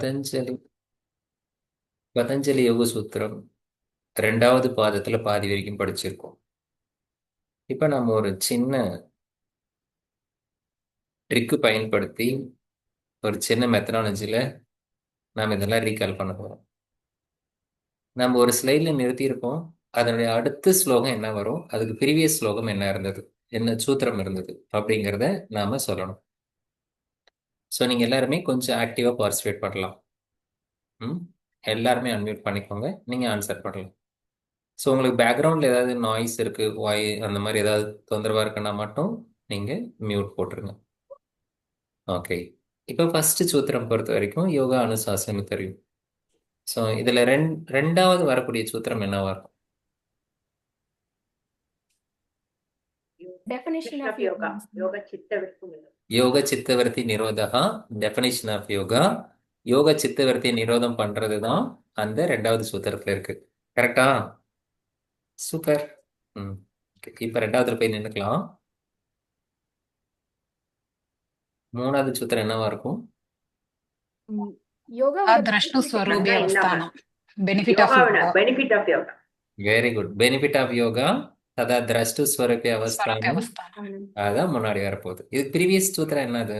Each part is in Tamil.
பதஞ்சலி பதஞ்சலி யோக சூத்திரம் 2வது பாதத்துல பாதி வரைக்கும் படிச்சிருக்கோம். இப்ப நம்ம ஒரு சின்ன ட்ரிக்கு பயன்படுத்தி ஒரு சின்ன மெத்தடாலஜில நாம இதெல்லாம் ரீகால் பண்ண போறோம். நம்ம ஒரு ஸ்லைட்ல நிறுத்தியிருக்கோம். அதனுடைய அடுத்த ஸ்லோகம் என்ன வரும், அதுக்கு ப்ரீவியஸ் ஸ்லோகம் என்ன இருந்தது, என்ன சூத்திரம் இருந்தது அப்படிங்கிறத நாம சொல்லணும். ஸோ நீங்க எல்லாருமே கொஞ்சம் ஆக்டிவா பார்ட்டிசிபேட் பண்ணலாம். ம் எல்லாருமே அன்மியூட் பண்ணிக்கோங்க, நீங்க ஆன்சர் பண்ணலாம். ஸோ உங்களுக்கு பேக்ரவுண்ட்ல ஏதாவது நாய்ஸ் இருக்கு, வாய் அந்த மாதிரி ஏதாவது தொந்தரவா இருக்குன்னா மட்டும் நீங்க மியூட் போட்டுருங்க. ஓகே. இப்போ ஃபர்ஸ்ட் சூத்திரம் பொறுத்த வரைக்கும் யோகா அனுசாசனம் தெரியும். ஸோ இதுல ரெண்டாவது வரக்கூடிய சூத்திரம் என்னவா இருக்கும்? Definition of yoga. Yoga chitta vrittu. யோக சித்தவர்த்தி நிரோதகா. Definition of yoga. யோக சித்தவர்த்தி நிரோதம் பண்றது தான் அந்த ரெண்டாவது சூத்திரத்துல இருக்கு. கரெக்டா? சூப்பர். ம் இப்ப ரெண்டாவதுல போய் நின்னுக்கலாம். மூணாவது சூத்திரம் என்னவா இருக்கும்? Yoga द्रष्टु स्वरूपे अवस्थानं benefit of yoga. benefit of yoga. Very good. Benefit of yoga ததா திரஷ்டு ஸ்வரூபி स्वरूपे அவஸ்தானம். अवस्थानं அதான் முன்னாடி வரப்போகுது. இது ப்ரீவியஸ் சூத்திரம் என்னது?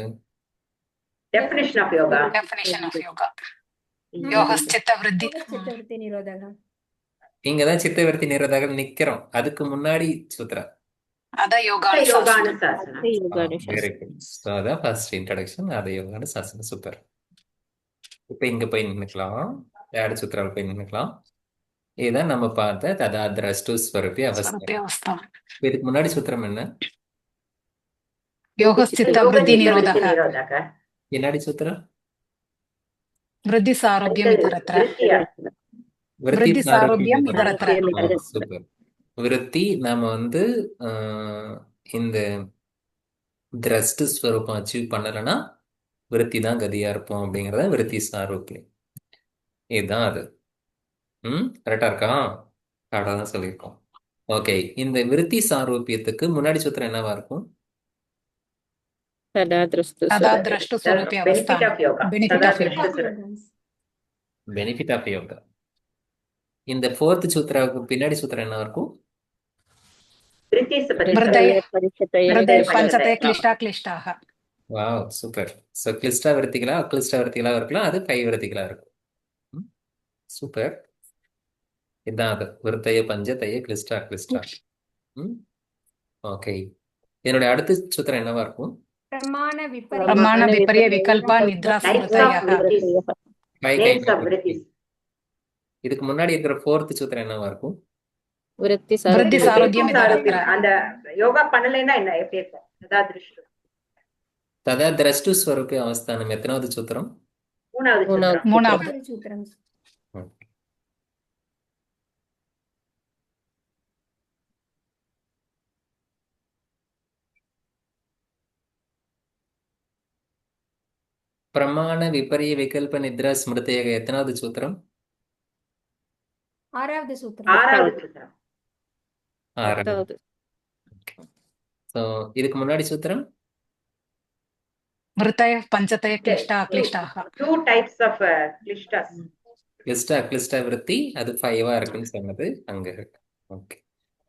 Definition of yoga. definition of yoga. योगश्चित्तवृद्धि Chitta nirodhaga. இங்கதான் சித்தவர்த்தி நிரோதக நிக்கிறோம். அதுக்கு முன்னாடி சூத்திரம் अद योगानुशासनं. Yoganusasana. Very good. ஸோ அதான் ஃபர்ஸ்ட் இன்ட்ரடக்ஷன். அது யோகான சாசனம். சூப்பர். இப்போ இங்க போய் நின்னுக்கலாம். தேர்ட் சூத்திரம் போய் நின்னுக்கலாம். இதுதான் நம்ம பார்த்த ததா திரஷ்டு ஸ்வரூபி स्वरूपे அவஸ்தானம். अवस्थानं இதுக்கு முன்னாடி சூத்திரம் என்ன? योगश्चित्तवृद्धि निरोधः nirodhaga. பின்னாடி சூத்திரம் वृद्धि सारोग्यम् इतरत्र விருத்தி वृद्धि सारोग्यम् इतरत्र. சூப்பர். விருத்தி நாம இந்த திரஷ்டு ஸ்வரூபம் அச்சீவ் பண்ணலைன்னா விருத்தி தான் கதியா இருப்போம் அப்படிங்கிறத விருத்தி சாரூபியம். இதுதான் அது. கரெக்டா இருக்கா? கரெக்டா தான் சொல்லியிருக்கோம். ஓகே. இந்த விருத்தி சாரூபியத்துக்கு முன்னாடி சூத்திரம் என்னவா இருக்கும்? तदा द्रष्टु स्वरूपे Benefit अवस्थानं of yoga. benefit Tada of yoga. drashtu swarapi. Benefit of yoga. இந்த ஃபோர்த் சூத்திராவுக்கு பின்னாடி சூத்திரம் என்னவா இருக்கும்? Triti हृदय हृदय Panchataye. पञ्चते क्लिष्टा क्लिष्टाः. Wow, super. ஸோ கிளிஷ்டா விருத்திகளா அக்ளிஷ்டா விருத்திகளா இருக்கலாம். அது கை விருத்திகளா இருக்கும். ம், சூப்பர். இதுதான் அது. விருத்தைய பஞ்சத்தைய கிளிஷ்டா கிளிஷ்டா. ஓகே. என்னுடைய அடுத்த சூத்திரம் என்னவா இருக்கும்? प्रमाण विपर्य विकल्प निद्रा Types स्मृतयः. of vrittis. Guy Names of vrittis. இதுக்கு முன்னாடி இருக்கிற ஃபோர்த் சூத்திரம் என்னவா இருக்கும்? वृद्धि सारोग्यम् इतरत्र. அந்த யோகா பண்ணலைன்னா என்ன எப்படி இருக்கும்? ததா திருஷ்டு. ததா திரஷ்டு ஸ்வரூபி அவஸ்தானம் எத்தனாவது சூத்திரம்? மூணாவது சூத்திரம். மூணாவது. பிரமாண விபரிய விகல்ப நித்ரா ஸ்மிருதயக எத்தனாவது சூத்திரம்? ஆறாவது சூத்திரம். ஆறாவது. ஸோ இதுக்கு முன்னாடி சூத்திரம் वृतय पञ्चतय क्लिष्टा क्लिष्टाः. Two types of klishtas. கிளிஷ்டா கிளிஷ்டா விருத்தி. அது 5 இருக்குன்னு சொன்னது அங்க இருக்கு. ஓகே.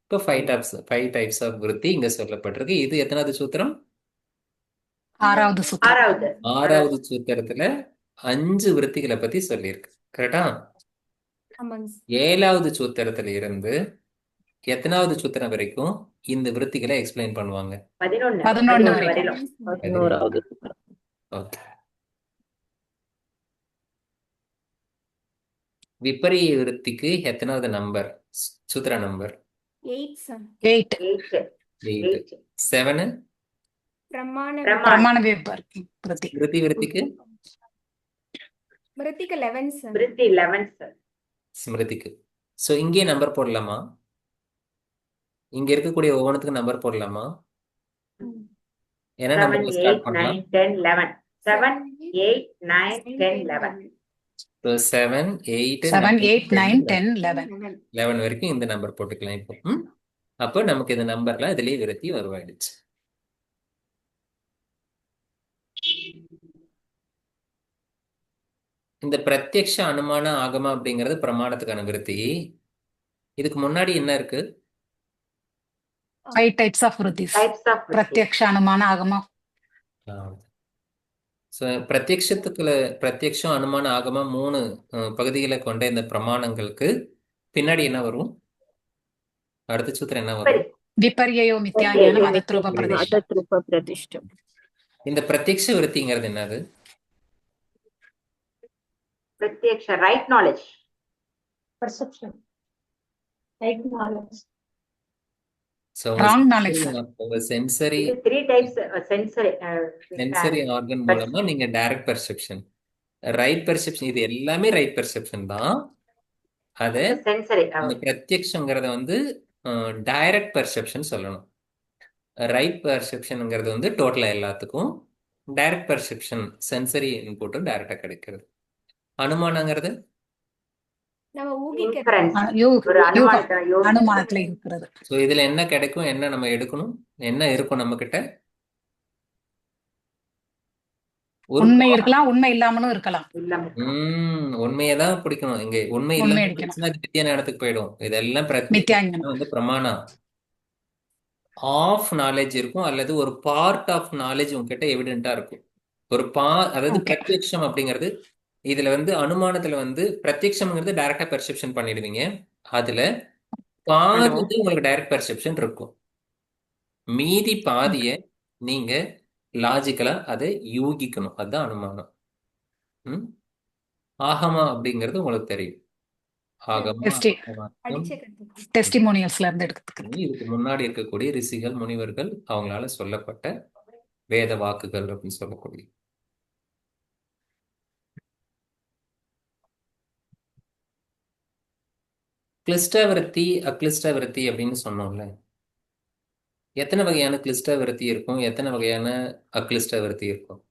இப்போ 5 டைப்ஸ் ஆஃப் விருத்தி இங்க சொல்லப்பட்டிருக்கு. இது எத்தனாவது சூத்திரம்? ஆறாவது சூத்திரம். ஆறாவது சூத்திரத்துல 5 விருத்திகளை பத்தி சொல்லியிருக்கு. கரெக்டா? 7வது சூத்திரத்துல இருந்து எத்தனாவது சூத்திரம் வரைக்கும் இந்த விருத்திகளை எக்ஸ்பிளைன் பண்ணுவாங்க? 11 வரைக்கும். 11வது. ஓகே. விபரிய விருத்திக்கு எத்தனாவது நம்பர் சூத்திர நம்பர்? 8. 8. 7 பிரமாண விபர்த்தி. விருத்தி விருத்திக்கு 11. ஸ்மிருதிக்கு. ஸோ இங்கே நம்பர் போடலாமா? இங்க இருக்கக்கூடிய ஒவ்வொன்றுத்துக்கு நம்பர் போடலாமா? என்ன 7, நம்பர் ஸ்டார்ட் 8, பண்ணலாம்? 9, 10, 11. 7, 8, 9, 10, 11. ஸோ 7, 8, 7, 8, 9, 10, 11. 11 வரைக்கும் இந்த நம்பர் போட்டுக்கலாம். இப்போ அப்போ நமக்கு இந்த நம்பர்லாம் இதுலயே விருத்தி உருவாயிடுச்சு. இந்த பிரத்யக்ஷ அனுமான ஆகம அப்படிங்கிறது பிரமாணத்துக்கான விருத்தி. இதுக்கு முன்னாடி என்ன இருக்கு? 5 types of vrutis. Types of பிரத்யக்ஷ அனுமான ஆகமம். பிரத்யக்ஷம் அனுமான ஆகம 3 பகுதிகளை கொண்ட இந்த பிரமாணங்களுக்கு பின்னாடி என்ன வரும்? அடுத்த சூத்திரம் என்ன வரும்? விபர்யயோ மித்யாஞானம் அதத்ரூப பிரதிஷ்டா. அதத்ரூப பிரதிஷ்டம். இந்த பிரத்யக்ஷ விருத்திங்கிறது என்னது? பிரத்யக்ஷ right knowledge. Perception. Right knowledge. Wrong knowledge, sir. உங்க சென்சரி இது 3 டைப்ஸ் சென்சரி ஆர்கன் மூலமா நீங்க டைரக்ட் பெர்செப்ஷன், ரைட் பெர்செப்ஷன், இது எல்லாமே ரைட் பெர்செப்ஷன் தான். அது சென்சரி அந்த பிரத்யக்ஷங்கிறத வந்து டைரக்ட் பெர்செப்ஷன் சொல்லணும். ரைட் பெர்செப்ஷனுங்கிறது வந்து டோட்டலா எல்லாத்துக்கும். டைரக்ட் பெர்செப்ஷன் சென்சரி இன்புட்டும் டைரக்டா கிடைக்கிறது. அனுமானங்கிறது நம்ம இன்ஃபரன்ஸ் யூக- ஒரு யூகம். அனுமானத்தை யோசி அனுமானத்துல இருக்கிறது. ஸோ இதுல என்ன கிடைக்கும், என்ன நம்ம எடுக்கணும், என்ன இருக்கும் நம்ம கிட்ட? உண்மை இருக்கலாம், உண்மை இல்லாமலும் இருக்கலாம். இல்லாம உண்மையை தான் பிடிக்கணும். இங்க உண்மை உண்மை இல்லாம எடுக்கணும். போச்சுன்னா அது வித்தியான இடத்துக்கு போயிடும். இதெல்லாம் மித்யாஞானம். வந்து பிரமாணா ஆஃப் நாலேஜ் இருக்கும், அல்லது ஒரு பார்ட் ஆஃப் நாலேஜ் உங்ககிட்ட எவிடென்ட்டா இருக்கும். அதாவது Okay. பிரத்யக்ஷம் அப்படிங்கிறது இதுல வந்து அனுமானத்துல வந்து பிரத்யக்ஷம்ங்கிறது டைரக்டா பெர்செப்ஷன் பண்ணிடுவீங்க. அதுல பாதி வந்து உங்களுக்கு டைரக்ட் பெர்செப்ஷன் இருக்கும். மீதி பாதிய நீங்க லாஜிக்கலா அதை யூகிக்கணும். அதுதான் அனுமானம். ம்? ஆகமா அப்படிங்கிறது உங்களுக்கு தெரியும். ஆகமா Testi- ஆகமார்த்தம் டெஸ்டிமோனியல்ஸ்ல இருந்து எடுத்துக்கிறது. இதுக்கு முன்னாடி இருக்கக்கூடிய ரிஷிகள், முனிவர்கள் அவங்களால சொல்லப்பட்ட வேத வாக்குகள் அப்படின்னு சொல்லக்கூடிய. கிளிஷ்ட விருத்தி, அக்ளிஷ்ட விருத்தி அப்படின்னு சொன்னோம்ல. எத்தனை வகையான கிளிஷ்ட விருத்தி இருக்கும், எத்தனை வகையான அக்ளிஷ்ட விருத்தி இருக்கும்?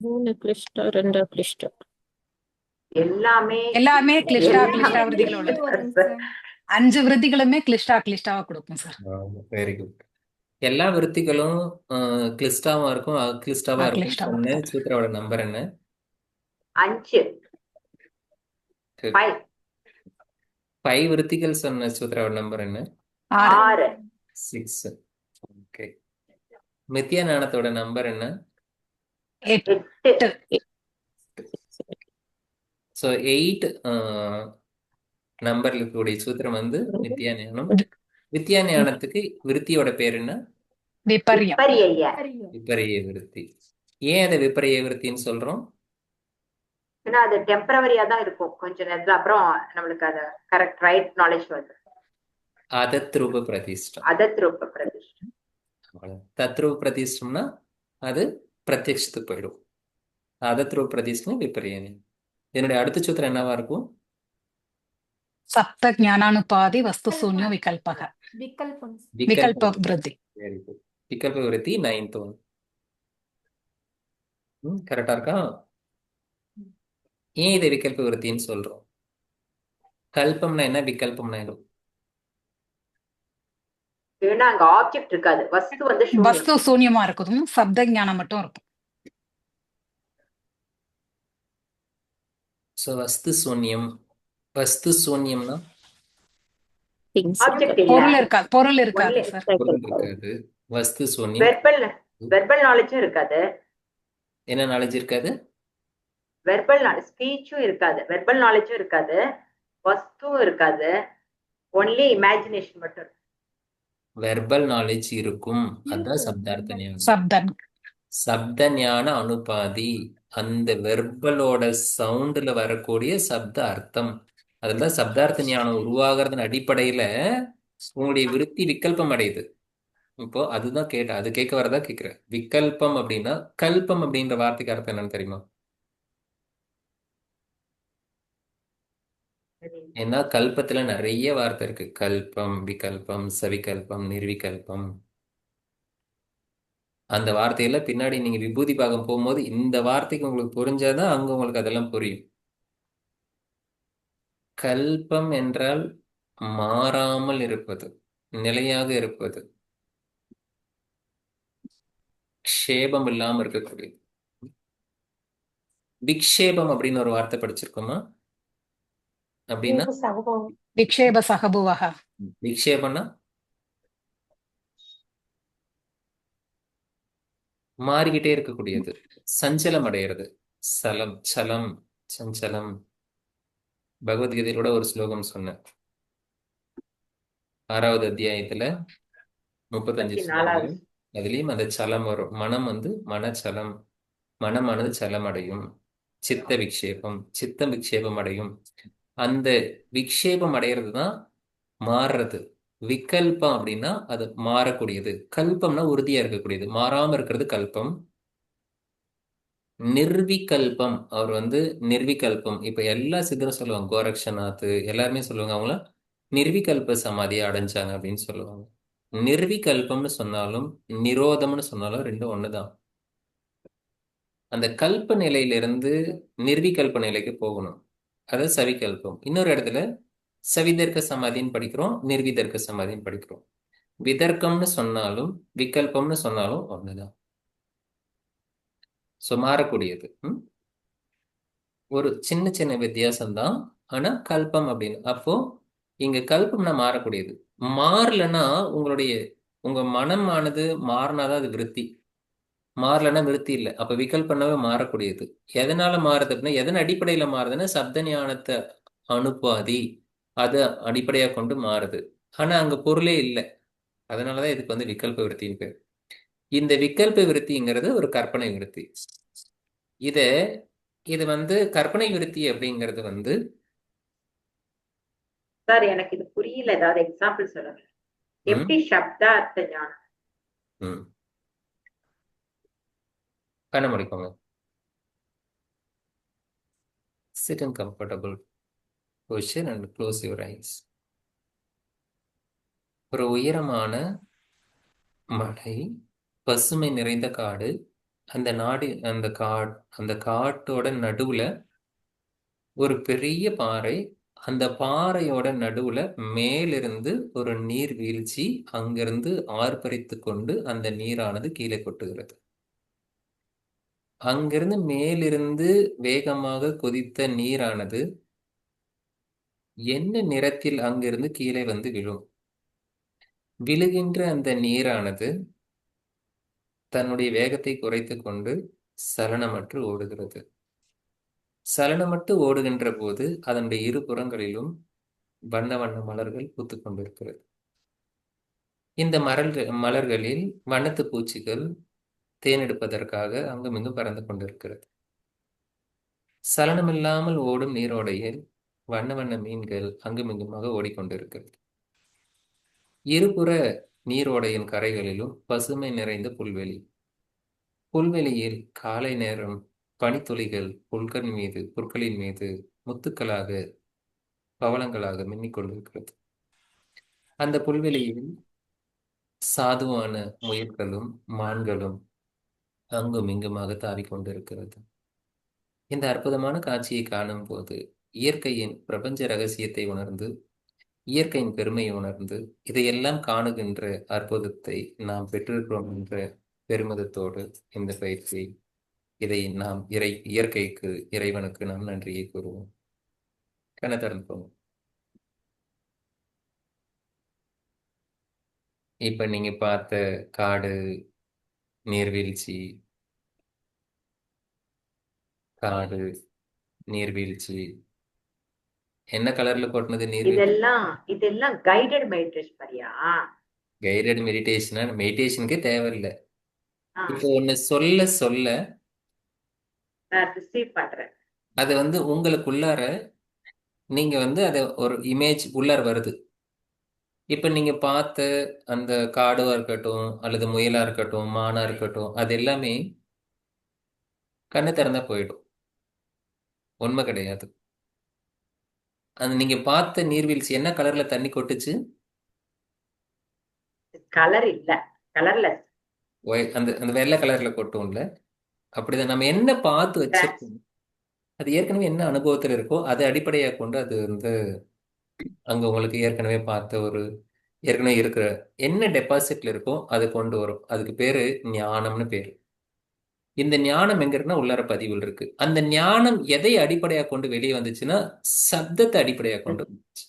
3 கிளிஷ்ட 2 அக்ளிஷ்ட. எல்லாமே கிளிஷ்டா எல்லாமே அக்ளிஷ்டா விருத்திகள் உள்ளது. 5 விருத்திகளுமே கிளிஷ்டா அக்ளிஷ்டாவா கொடுக்கும் சார். Very good. எல்லா விருத்திகளும் கிளிஷ்டாவா இருக்கும், அக்ளிஷ்டாவா இருக்கும். அக்ளிஷ்டாவா சொன்ன இருக்கும். சூத்திரோட நம்பர் என்ன? 5 5 5 விருத்திகள் சொன்ன சூத்திரோட நம்பர் என்ன? 6. 6. ஓகே. மித்தியா ஞானத்தோட நம்பர் என்ன? 8. ஸோ 8 நம்பர்ல இருக்கக்கூடிய சூத்திரம் வந்து மித்தியா ஞானம். வித்தியா ஞானத்துக்கு விருத்தியோட பேர் என்ன? விபர்யம். விபர்யய. விபரிய விருத்தி. ஏன் அதை விபரிய விருத்தின்னு சொல்றோம்? ஏன்னா அது டெம்பரவரியா தான் இருக்கும், கொஞ்ச நேரத்துல அப்புறம் நம்மளுக்கு அது கரெக்ட் ரைட் நாலேஜ் வருது. அதத்ரூப பிரதிஷ்டம். அதத்ரூப பிரதிஷ்டம். தத்ரூப பிரதிஷ்டம்னா அது பிரத்யக்ஷத்துக்கு போயிடும். அதத்ரூப பிரதிஷ்டம் விபரியம். இதனுடைய அடுத்த சூத்திரம் என்னவா இருக்கும்? சப்த ஞானானுபாதி வஸ்து சூன்யோ விகல்பக. விகல்ப விருத்தி. Very good. விகல்ப விருத்தி 9th one. கரெக்டா இருக்கா? ஏன் இதை விகல்ப விருத்தின்னு சொல்றோம்? கல்பம்னா என்ன, விகல்பம்னா என்ன? ஏன்னா அங்க ஆப்ஜெக்ட் இருக்காது, வஸ்து வந்து சூன்யம். வஸ்து சூன்யமா இருக்கும், சப்த ஞானம் மட்டும் இருக்கும். ஸோ வஸ்து சூன்யம். வஸ்து சூன்யம்னா ஆப்ஜெக்ட் இல்ல, பொருள் இருக்காது. பொருள் இருக்காது Only- சார். பொருள் இருக்காது. வஸ்து சூன்யம். வெர்பல் நாலேஜும் இருக்காது. என்ன நாலேஜ் இருக்காது? வெர்பல் ஸ்பீச்சும் இருக்காது, வெர்பல் நாலேஜும் இருக்காது, வஸ்துவும் இருக்காது, ஒன்லி இமேஜினேஷன் மட்டும் இருக்கும். வெர்பல் நாலேஜ் இருக்கும். அதான் சப்தார்த்த ஞானம். சப்தன். சப்த ஞான அனுபாதி. அந்த வெர்பலோட சவுண்டுல வரக்கூடிய சப்த அர்த்தம். அதுதான் சப்தார்த்த ஞானம் உருவாகிறதன் அடிப்படையில உங்களுடைய விருத்தி விகல்பம் அடையுது. இப்போ அதுதான் அது கேட்க வரதா கேட்கிறேன். விகல்பம் அப்படின்னா, கல்பம் அப்படின்ற வார்த்தைக்கு அர்த்தம் என்னன்னு தெரியுமா? ஏன்னா கல்பத்துல நிறைய வார்த்தை இருக்கு. கல்பம், விகல்பம், சவிகல்பம், நிர்விகல்பம். அந்த வார்த்தையில பின்னாடி நீங்க விபூதி பாகம் போகும்போது இந்த வார்த்தைக்கு உங்களுக்கு புரிஞ்சாதான் அங்க உங்களுக்கு அதெல்லாம் புரியும். கல்பம் என்றால் மாறாமல் இருப்பது, நிலையாக இருப்பது, க்ஷேபம் இல்லாம இருக்கக்கூடியது. விக்ஷேபம் அப்படின்னு ஒரு வார்த்தை படிச்சிருக்கோமா? அப்படின்னா விக்ஷேப சகபுவக. விக்ஷேபம்னா மாறிக்கிட்டே இருக்கக்கூடியது, சஞ்சலம் அடையிறது. சலம், சலம், சஞ்சலம். பகவத்கீதையிலோட ஒரு ஸ்லோகம் சொன்னேன், 6வது அத்தியாயத்துல 35 34வது. ஸ்லோகம். அதுலயும் அந்த சலம் வரும். மனம் மனச்சலம், மனமானது சலம் அடையும். சித்த விக்ஷேபம், சித்தம் விக்ஷேபம் அடையும். அந்த விக்ஷேபம் அடையிறது தான் மாறுறது. விகல்பம் அப்படின்னா அது மாறக்கூடியது. கல்பம்னா உறுதியா இருக்கக்கூடியது, மாறாம இருக்கிறது கல்பம். நிர்விகல்பம், அவர் நிர்விகல்பம். இப்ப எல்லா சித்தரும் சொல்லுவாங்க, கோரக்ஷநாத் எல்லாருமே சொல்லுவாங்க அவங்கள நிர்விகல்ப சமாதியை அடைஞ்சாங்க அப்படின்னு சொல்லுவாங்க. நிர்விகல்பம்னு சொன்னாலும் நிரோதம்னு சொன்னாலும் ரெண்டும் ஒண்ணுதான். அந்த கல்ப நிலையிலிருந்து நிர்விகல்ப நிலைக்கு போகணும், அது சவிகல்பம். இன்னொரு இடத்துல சவிதர்க்க சமாதின்னு படிக்கிறோம், நிர்விதர்க்க சமாதின்னு படிக்கிறோம். விதர்க்கம்னு சொன்னாலும் விகல்பம்னு சொன்னாலும் ஒண்ணுதான். ஸோ மாறக்கூடியது. ஒரு சின்ன சின்ன வித்தியாசம்தான். ஆனா கல்பம் அப்படின்னு அப்போ இங்க கல்பம்னா மாறக்கூடியது. மாறலன்னா உங்க மனமானது மாறினாதான் அது விருத்தி, மாறலன்னா விருத்தி இல்லை. அப்ப விகல்பனாவே மாறக்கூடியது. எதனால மாறுது அப்படின்னா, எதன் அடிப்படையில மாறுதுன்னா சப்த ஞானத்தை அனுப்பாதி அது அடிப்படையா கொண்டு மாறுது. ஆனா அங்க பொருளே இல்லை. அதனாலதான் இதுக்கு விகல்ப விருத்தின்னு பேர். இந்த விகல்ப விருத்திங்கிறது ஒரு கற்பனை விருத்தி. இது கற்பனை விருத்தி அப்படிங்கிறது சார் எனக்கு இது புரியல, ஏதாவது எக்ஸாம்பிள் சொல்லுங்க. எப்படி சப்தார்த்த ஞானம்? கண்ண முடிக்கோங்க. Sit in comfortable position and close your eyes. ஒரு உயரமான மலை, பசுமை நிறைந்த காடு. அந்த காட்டோட நடுவுல ஒரு பெரிய பாறை. அந்த பாறையோட நடுவுல மேலிருந்து ஒரு நீர் வீழ்ச்சி, அங்கிருந்து ஆர்ப்பரித்து கொண்டு அந்த நீரானது கீழே கொட்டுகிறது. அங்கிருந்து மேலிருந்து வேகமாக கொதித்த நீரானது என்ன நிறத்தில் அங்கிருந்து கீழே விழும். விழுகின்ற அந்த நீரானது தன்னுடைய வேகத்தை குறைத்து கொண்டு சலனமற்று ஓடுகிறது. சலனமற்று ஓடுகின்ற போது அதனுடைய இரு புறங்களிலும் வண்ண வண்ண மலர்கள் பூத்து கொண்டிருக்கிறது. இந்த மலர்களில் வண்ணத்து பூச்சிகள் தேனெடுப்பதற்காக அங்குமிங்கும் பறந்து கொண்டிருக்கிறது. சலனமில்லாமல் ஓடும் நீரோடையில் வண்ண வண்ண மீன்கள் அங்குமிங்குமாக ஓடிக்கொண்டிருக்கிறது. இருபுற நீரோடையின் கரைகளிலும் பசுமை நிறைந்த புல்வெளி. புல்வெளியில் காலை நேரம் பனித்துளிகள் புற்களின் மீது முத்துக்களாக பவளங்களாக மின்னிக் கொண்டிருக்கிறது. அந்த புல்வெளியில் சாதுவான முயல்களும் மான்களும் அங்கும் இங்குமாக தாவிக்கொண்டிருக்கிறது. இந்த அற்புதமான காட்சியை காணும் போது இயற்கையின் பிரபஞ்ச ரகசியத்தை உணர்ந்து, இயற்கையின் பெருமையை உணர்ந்து, இதையெல்லாம் காணுகின்ற அற்புதத்தை நாம் பெற்றிருக்கிறோம் என்ற பெருமிதத்தோடு இந்த பயிற்சி, இதை நாம் இயற்கைக்கு, இறைவனுக்கு நாம் நன்றியை கூறுவோம். கண்ண திறந்துக்கோங்க. இப்ப நீங்க பார்த்த காடு, நீர்வீழ்ச்சி, என்ன கலர்ல கொட்டினது நீர்வீழ்ச்சி? இதெல்லாம் கைடட் மெடிடேஷன் மாதிரியா? கைடட் மெடிடேஷனா? மெடிடேஷனுக்கே தேவையில்லை. இப்போ ஒண்ணு சொல்ல சொல்ல ரிசீவ் பண்றேன். அது உங்களுக்குள்ளார நீங்க அத ஒரு இமேஜ் உள்ளார வருது. இப்ப நீங்க பார்த்த அந்த காடுவா இருக்கட்டும், அல்லது முயலா இருக்கட்டும், மானா இருக்கட்டும், அது எல்லாமே கண்ணு திறந்தா போயிடும், உண்மை கிடையாது. அந்த நீங்க பார்த்த நீர்வீழ்ச்சி என்ன கலர்ல தண்ணி கொட்டுச்சு? கலர் இல்ல, கலர்லெஸ். அந்த வெள்ளை கலர்ல கொட்டும்ல. அப்படிதான் நம்ம என்ன பார்த்து வச்சிருக்கோம், அது ஏற்கனவே என்ன அனுபவத்தில் இருக்கோ அதை அடிப்படையாக கொண்டு அது அங்க உங்களுக்கு ஏற்கனவே பார்த்த ஏற்கனவே இருக்கிற என்ன டெபாசிட்ல இருக்கோ அதை கொண்டு வரும். அதுக்கு பேரு ஞானம்னு பேரு. இந்த ஞானம் எங்க இருக்குன்னா உள்ளார பதிவில் இருக்கு. அந்த ஞானம் எதை அடிப்படையா கொண்டு வெளியே வந்துச்சுன்னா சப்தத்தை அடிப்படையா கொண்டு வந்துச்சு.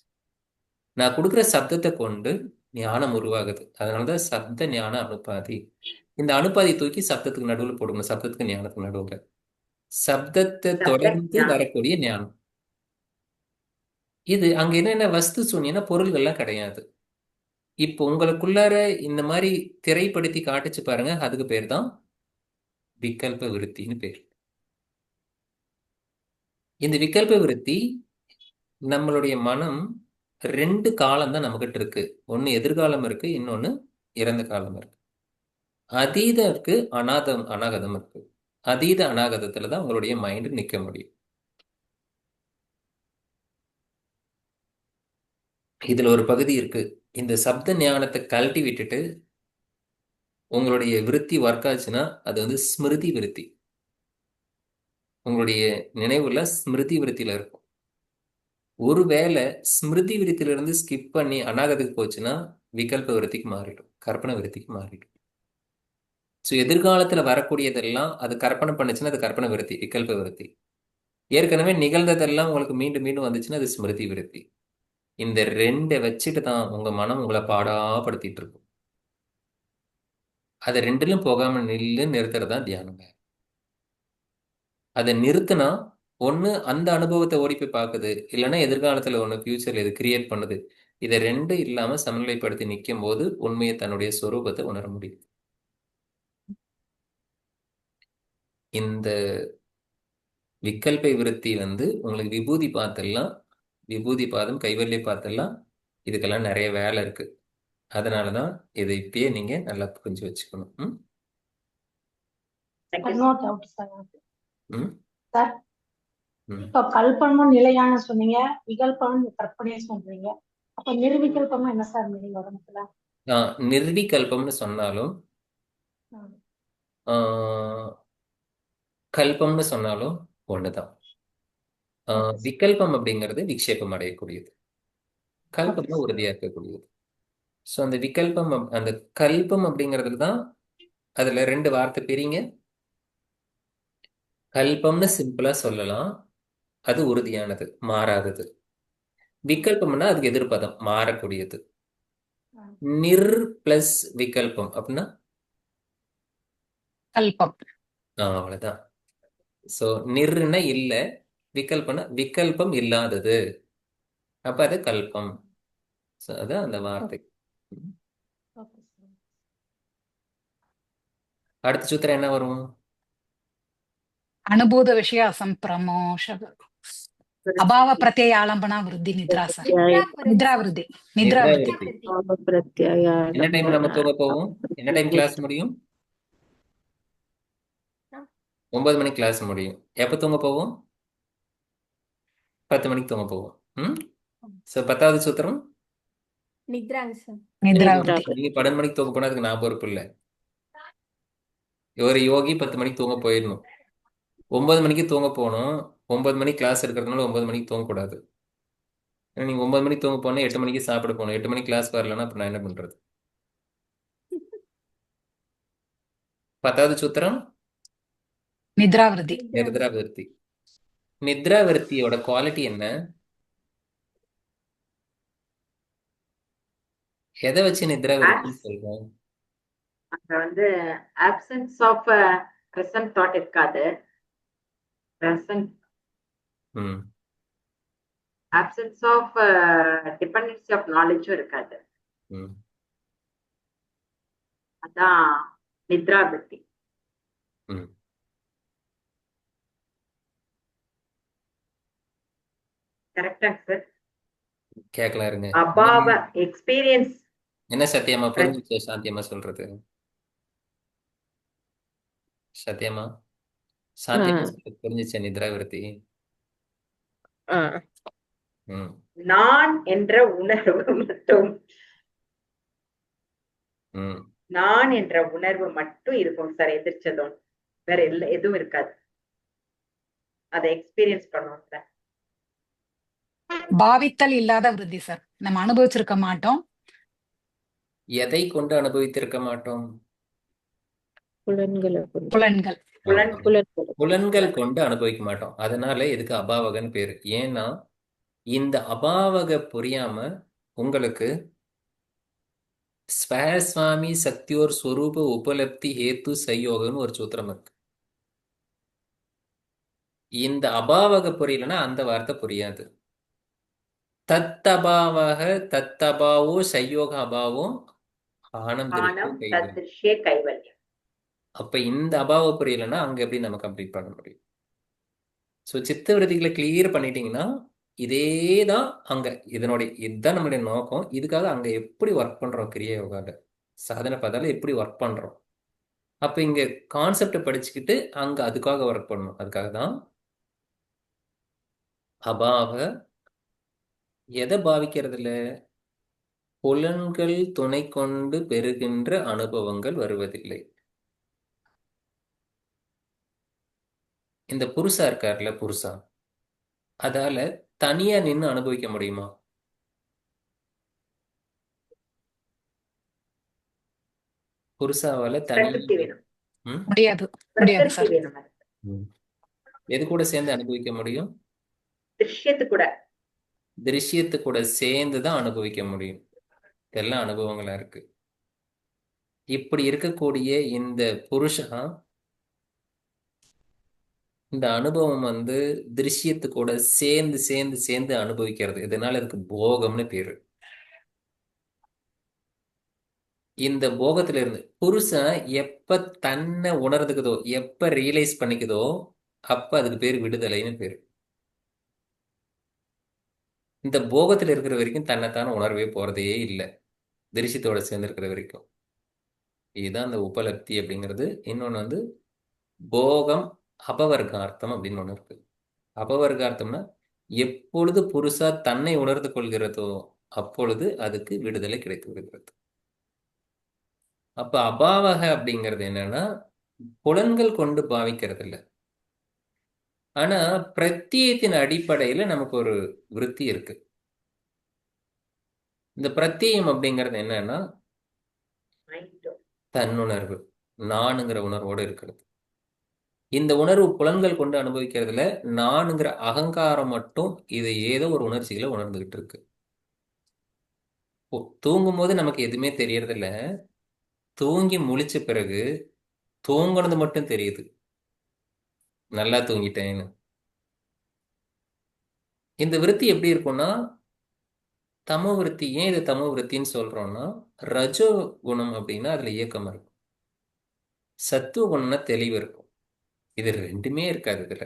நான் கொடுக்குற சப்தத்தை கொண்டு ஞானம் உருவாகுது. அதனாலதான் சப்த ஞான அனுப்பாதி. இந்த அனுப்பாதி தூக்கி சப்தத்துக்கு நடுவில் போடணும். சப்தத்துக்கு ஞானத்துக்கு நடுவில் சப்தத்தை சப்த தொடர்ந்து ஞானம். வரக்கூடிய ஞானம். இது அங்க என்னென்ன வஸ்து சூன்யம்னா பொருள்கள்லாம் கிடையாது. இப்போ உங்களுக்குள்ளார இந்த மாதிரி திரைப்படுத்தி காட்டுச்சு பாருங்க, அதுக்கு பேர் தான் விகல்ப விருத்தின்னு பேர். இந்த விகல்ப விருத்தி நம்மளுடைய மனம் 2 காலம் தான் நம்மகிட்ட இருக்கு. ஒன்னு எதிர்காலம் இருக்கு, இன்னொன்னு இறந்த காலம் இருக்கு. அதீதம் இருக்கு, அநாகதம் இருக்கு. அதீத அநாகதத்துல தான் உங்களுடைய மைண்ட் நிக்க முடியும். இதுல ஒரு பகுதி இருக்கு. இந்த சப்த ஞானத்தை கழட்டி விட்டுட்டு உங்களுடைய விருத்தி ஒர்க் ஆச்சுன்னா அது வந்து ஸ்மிருதி விருத்தி. உங்களுடைய நினைவுல ஸ்மிருதி விருத்தியில இருக்கும். ஒருவேளை ஸ்மிருதி விருத்தியிலிருந்து ஸ்கிப் பண்ணி அநாகத்துக்கு போச்சுன்னா விகல்ப விருத்திக்கு மாறிடும், கற்பனை விருத்திக்கு மாறிடும். ஸோ எதிர்காலத்துல வரக்கூடியதெல்லாம் அது கற்பனை பண்ணுச்சுன்னா அது கற்பனை விருத்தி, விகல்ப விருத்தி. ஏற்கனவே நிகழ்ந்ததெல்லாம் உங்களுக்கு மீண்டும் மீண்டும் வந்துச்சுன்னா அது ஸ்மிருதி விருத்தி. இந்த 2 வச்சுட்டு தான் உங்க மனம் உங்களை பாடாப்படுத்திட்டு இருக்கும். அதை 2லும் போகாம நிறுத்துறது தான் தியானம். அதை நிறுத்தினா ஒன்று அந்த அனுபவத்தை ஓடி போய் பார்க்குது, இல்லைன்னா எதிர்காலத்தில் ஒன்று ஃபியூச்சரில் இது கிரியேட் பண்ணுது. இதை 2 இல்லாமல் சமநிலைப்படுத்தி நிற்கும் போது உண்மையை தன்னுடைய சொரூபத்தை உணர முடியும். இந்த விகல்ப விருத்தி வந்து உங்களுக்கு விபூதி பார்த்தெல்லாம், விபூதி பாதம் கைவல்லிய பார்த்தெல்லாம் இதுக்கெல்லாம் நிறைய வேலை இருக்கு. அதனால தான் இதை இப்பயே நீங்க நல்லா புரிஞ்சு வச்சுக்கணும். Thank you, no sir. Doubt sir. ம் சார், ம் இப்ப கல்பனும் நிலையான சொன்னீங்க, விகல்பனும் கற்பனையை சொல்றீங்க. அப்ப நிர்விகல்பமா என்ன சார் மீனிங் வரும் இதுல? நிர்விகல்பம்னு சொன்னாலும் ம். கல்பம்னு சொன்னாலும் ஒண்ணுதான். Okay, sir. விகல்பம் அப்படிங்கிறது விக்ஷேபம் அடையக்கூடியது, Okay, கல்பம்னா sir. உறுதியா இருக்கக்கூடியது. ஸோ அந்த விகல்பம் அந்த கல்பம் அப்படிங்கிறதுல தான் அதுல 2 வார்த்தை பிரிங்க. கல்பம்னு சிம்பிளா சொல்லலாம், அது உறுதியானது, மாறாதது. விகல்பம்னா அதுக்கு எதிர்ப்பதம், மாறக்கூடியது. ம். நிர் பிளஸ் விகல்பம் அப்படின்னா கல்பம். அவ்வளவுதான். ஸோ நிர்னா இல்ல, விகல்பம்னா விகல்பம் இல்லாதது, அப்ப அது கல்பம். ஸோ அதான் அந்த வார்த்தை. Okay, sir. அடுத்த சூத்திரம் என்ன வரும்? ಅನುಭೂತ ವಿಷಯ ಅಸಂಪ್ರಮೋಷ ಅಭಾವ ಪ್ರತ್ಯಯ ಆಲಂಬನ ವೃದ್ಧಿ ನಿದ್ರಾ ಸರ್. ನಿದ್ರಾ ವೃದ್ಧಿ. ನಿದ್ರಾ நித்ரா ವೃದ್ಧಿ. விருத்தி. பிரத்யய என்ன டைம் நம்ம தூங்க போவோம்? என்ன டைம் கிளாஸ் முடியும்? 9 மணிக்கு கிளாஸ் முடியும். எப்போ தூங்க போவோம்? 10 மணிக்கு தூங்க போவோம். ஸோ 10வது சூத்திரம் நித்ராங்க சார். ನಿದ್ರಾ ನಿದ್ರಾ ವೃದ್ಧಿ. நீங்க 12 மணிக்கு தூங்க போனா அதுக்கு நான் பொறுப்பு இல்லை. ஒரு யோகி 10 மணிக்கு தூங்க போயிடணும். 9 மணிக்கு தூங்க போகணும். 9 மணிக்கு கிளாஸ் இருக்கிறதுனால 9 மணிக்கு தூங்கக்கூடாது. ஏன்னா நீங்க 9 மணிக்கு தூங்க போனா 8 மணிக்கு சாப்பிட போகணும். 8 மணிக்கு கிளாஸ் வரலன்னா அப்ப நான் என்ன பண்றது? 10வது சூத்திரம் ನಿದ್ರಾ ವೃದ್ಧಿ. நித்ரா விருத்தி. நித்ரா விருத்தியோட குவாலிட்டி என்ன? எதை வச்சு நித்ரா விருத்தின்னு சொல்றோம்? அங்க வந்து absence of present thought இருக்காது. present ம் absence of dependency of knowledge இருக்காது. ம் அதான் நித்ரா விருத்தி. ம் கரெக்டா சார்? கேட்கலாம் இருங்க. அபாவ எக்ஸ்பீரியன்ஸ். என்ன சத்தியமா புரிஞ்சுச்சு? சாந்தியமா சொல்றது சத்தியமா? சாந்தியமா சொல்றது புரிஞ்சுச்சா? நித்ரா விருத்தி. ம் நான் என்ற உணர்வு மட்டும் ம் நான் என்ற உணர்வு மட்டும் இருக்கும் சார். எதிர்ச்சதும் வேற எதுவும் இருக்காது. அதை எக்ஸ்பீரியன்ஸ் பண்ணுவோம் சார். பாவித்தல் இல்லாத விருத்தி சார். நம்ம அனுபவிச்சிருக்க மாட்டோம். எதை கொண்டு அனுபவித்திருக்க மாட்டோம்? புலன்களை கொண்டு. புலன்கள். அவ்வளவுதான். புலன்கள் கொண்டு அனுபவிக்க மாட்டோம். அதனால இதுக்கு அபாவகன்னு பேரு. ஏன்னா இந்த அபாவக புரியாம உங்களுக்கு ஸ்வஸ்வாமி சக்தியோர் ஸ்வரூப உபலப்தி ஹேத்து சையோகம்னு ஒரு சூத்திரம் இருக்கு. இந்த அபாவக புரியலன்னா அந்த வார்த்தை புரியாது. தத்தபாவக தத்தபாவோ சையோக அபாவோ ஆனம் ஆனம் திருஷ்ய கைவல்யம். தத்ருஷ்ய கைவல்யம். அப்ப இந்த அபாவ புரியலன்னா அங்க எப்படி நம்ம கம்ப்ளீட் பண்ண முடியும்? ஸோ சித்த விருத்திகளை கிளியர் பண்ணிட்டீங்கன்னா இதே தான் அங்க இதனுடைய இதுதான் நம்மளுடைய நோக்கம். இதுக்காக அங்க எப்படி ஒர்க் பண்றோம் கிரியா யோகால சாதனை பார்த்தால எப்படி ஒர்க் பண்றோம். அப்ப இங்க கான்செப்டை படிச்சுக்கிட்டு அங்க அதுக்காக ஒர்க் பண்ணணும். அதுக்காக தான் அபாவ எதை பாவிக்கிறது இல்ல, புலன்கள் துணை கொண்டு பெறுகின்ற அனுபவங்கள் வருவதில்லை. இந்த புருஷா இருக்கார்ல, புருஷா அதால தனியா நின்று அனுபவிக்க முடியுமா? புருஷாவால தனியா பிரகிருதி வேணும், ம்? முடியாது முடியாது பிரகிருதி சார். வேணும். அது ம். எது கூட சேர்ந்து அனுபவிக்க முடியும்? திருஷ்யத்து கூட. திருஷ்யத்து கூட சேர்ந்து தான் அனுபவிக்க முடியும். இதெல்லாம் அனுபவங்களா இருக்கு. இப்படி இருக்கக்கூடிய இந்த புருஷா இந்த அனுபவம் வந்து திருஷ்யத்து கூட சேர்ந்து சேர்ந்து சேர்ந்து அனுபவிக்கிறது. இதனால இதுக்கு போகம்னு பேரு. இந்த போகத்துல இருந்து புருஷன் எப்ப தன்னை உணர்ந்துக்குதோ, எப்ப ரியலைஸ் பண்ணிக்குதோ அப்ப அதுக்கு பேர் விடுதலைன்னு பேரு. இந்த போகத்துல இருக்கிற வரைக்கும் தன்னைத்தான உணர்வே போறதே இல்லை, திருஷ்யத்தோட சேர்ந்து இருக்கிற வரைக்கும். இதுதான் அந்த உபலப்தி அப்படிங்கிறது. இன்னொன்னு வந்து போகம் அபவர்கார்த்தம் அப்படின்னு ஒண்ணு இருக்கு. அபவர்கார்த்தம்னா எப்பொழுது புருஷா தன்னை உணர்ந்து கொள்கிறதோ அப்பொழுது அதுக்கு விடுதலை கிடைத்து விடுகிறது. அப்ப அபாவக அப்படிங்கிறது என்னன்னா புலன்கள் கொண்டு பாவிக்கிறது இல்லை. ஆனா பிரத்யேகத்தின் அடிப்படையில நமக்கு ஒரு விருத்தி இருக்கு. இந்த பிரத்யேகம் அப்படிங்கிறது என்னன்னா மைண்ட். தன்னுணர்வு, நானுங்கிற உணர்வோடு இருக்கிறது. இந்த உணர்வு புலன்கள் கொண்டு அனுபவிக்கிறதுல நானுங்கிற அகங்காரம் மட்டும் இது ஏதோ ஒரு உணர்ச்சிகளை உணர்ந்துகிட்டு இருக்கு. தூங்கும் போது நமக்கு எதுவுமே தெரியறது இல்ல, தூங்கி முழிச்ச பிறகு தூங்குனது மட்டும் தெரியுது, நல்லா தூங்கிட்டேன்னு. இந்த விருத்தி எப்படி இருக்கும்னா தமோ விருத்தி. ஏன் இது தமோ விருத்தின்னு சொல்றோம்னா ரஜோ குணம் அப்படின்னா அதுல இயக்கம் இருக்கும், சத்துவ குணம்னா தெளிவு இருக்கும். இது ரெண்டுமே இருக்காது இதுல.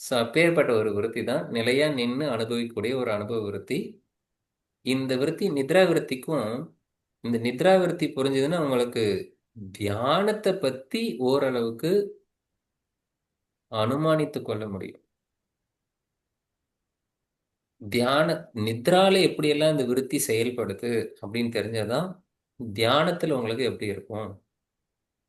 ஸோ அப்பேற்பட்ட ஒரு விருத்தி தான் நிலையா நின்று அனுபவிக்கக்கூடிய ஒரு அனுபவ விருத்தி. இந்த விருத்தி நித்ரா விருத்திக்கும், இந்த நித்ரா விருத்தி புரிஞ்சதுன்னா உங்களுக்கு தியானத்தை பத்தி ஓரளவுக்கு அனுமானித்து கொள்ள முடியும். தியான நித்ரால எப்படியெல்லாம் இந்த விருத்தி செயல்படுது அப்படின்னு தெரிஞ்சாதான் தியானத்துல உங்களுக்கு எப்படி இருக்கும்.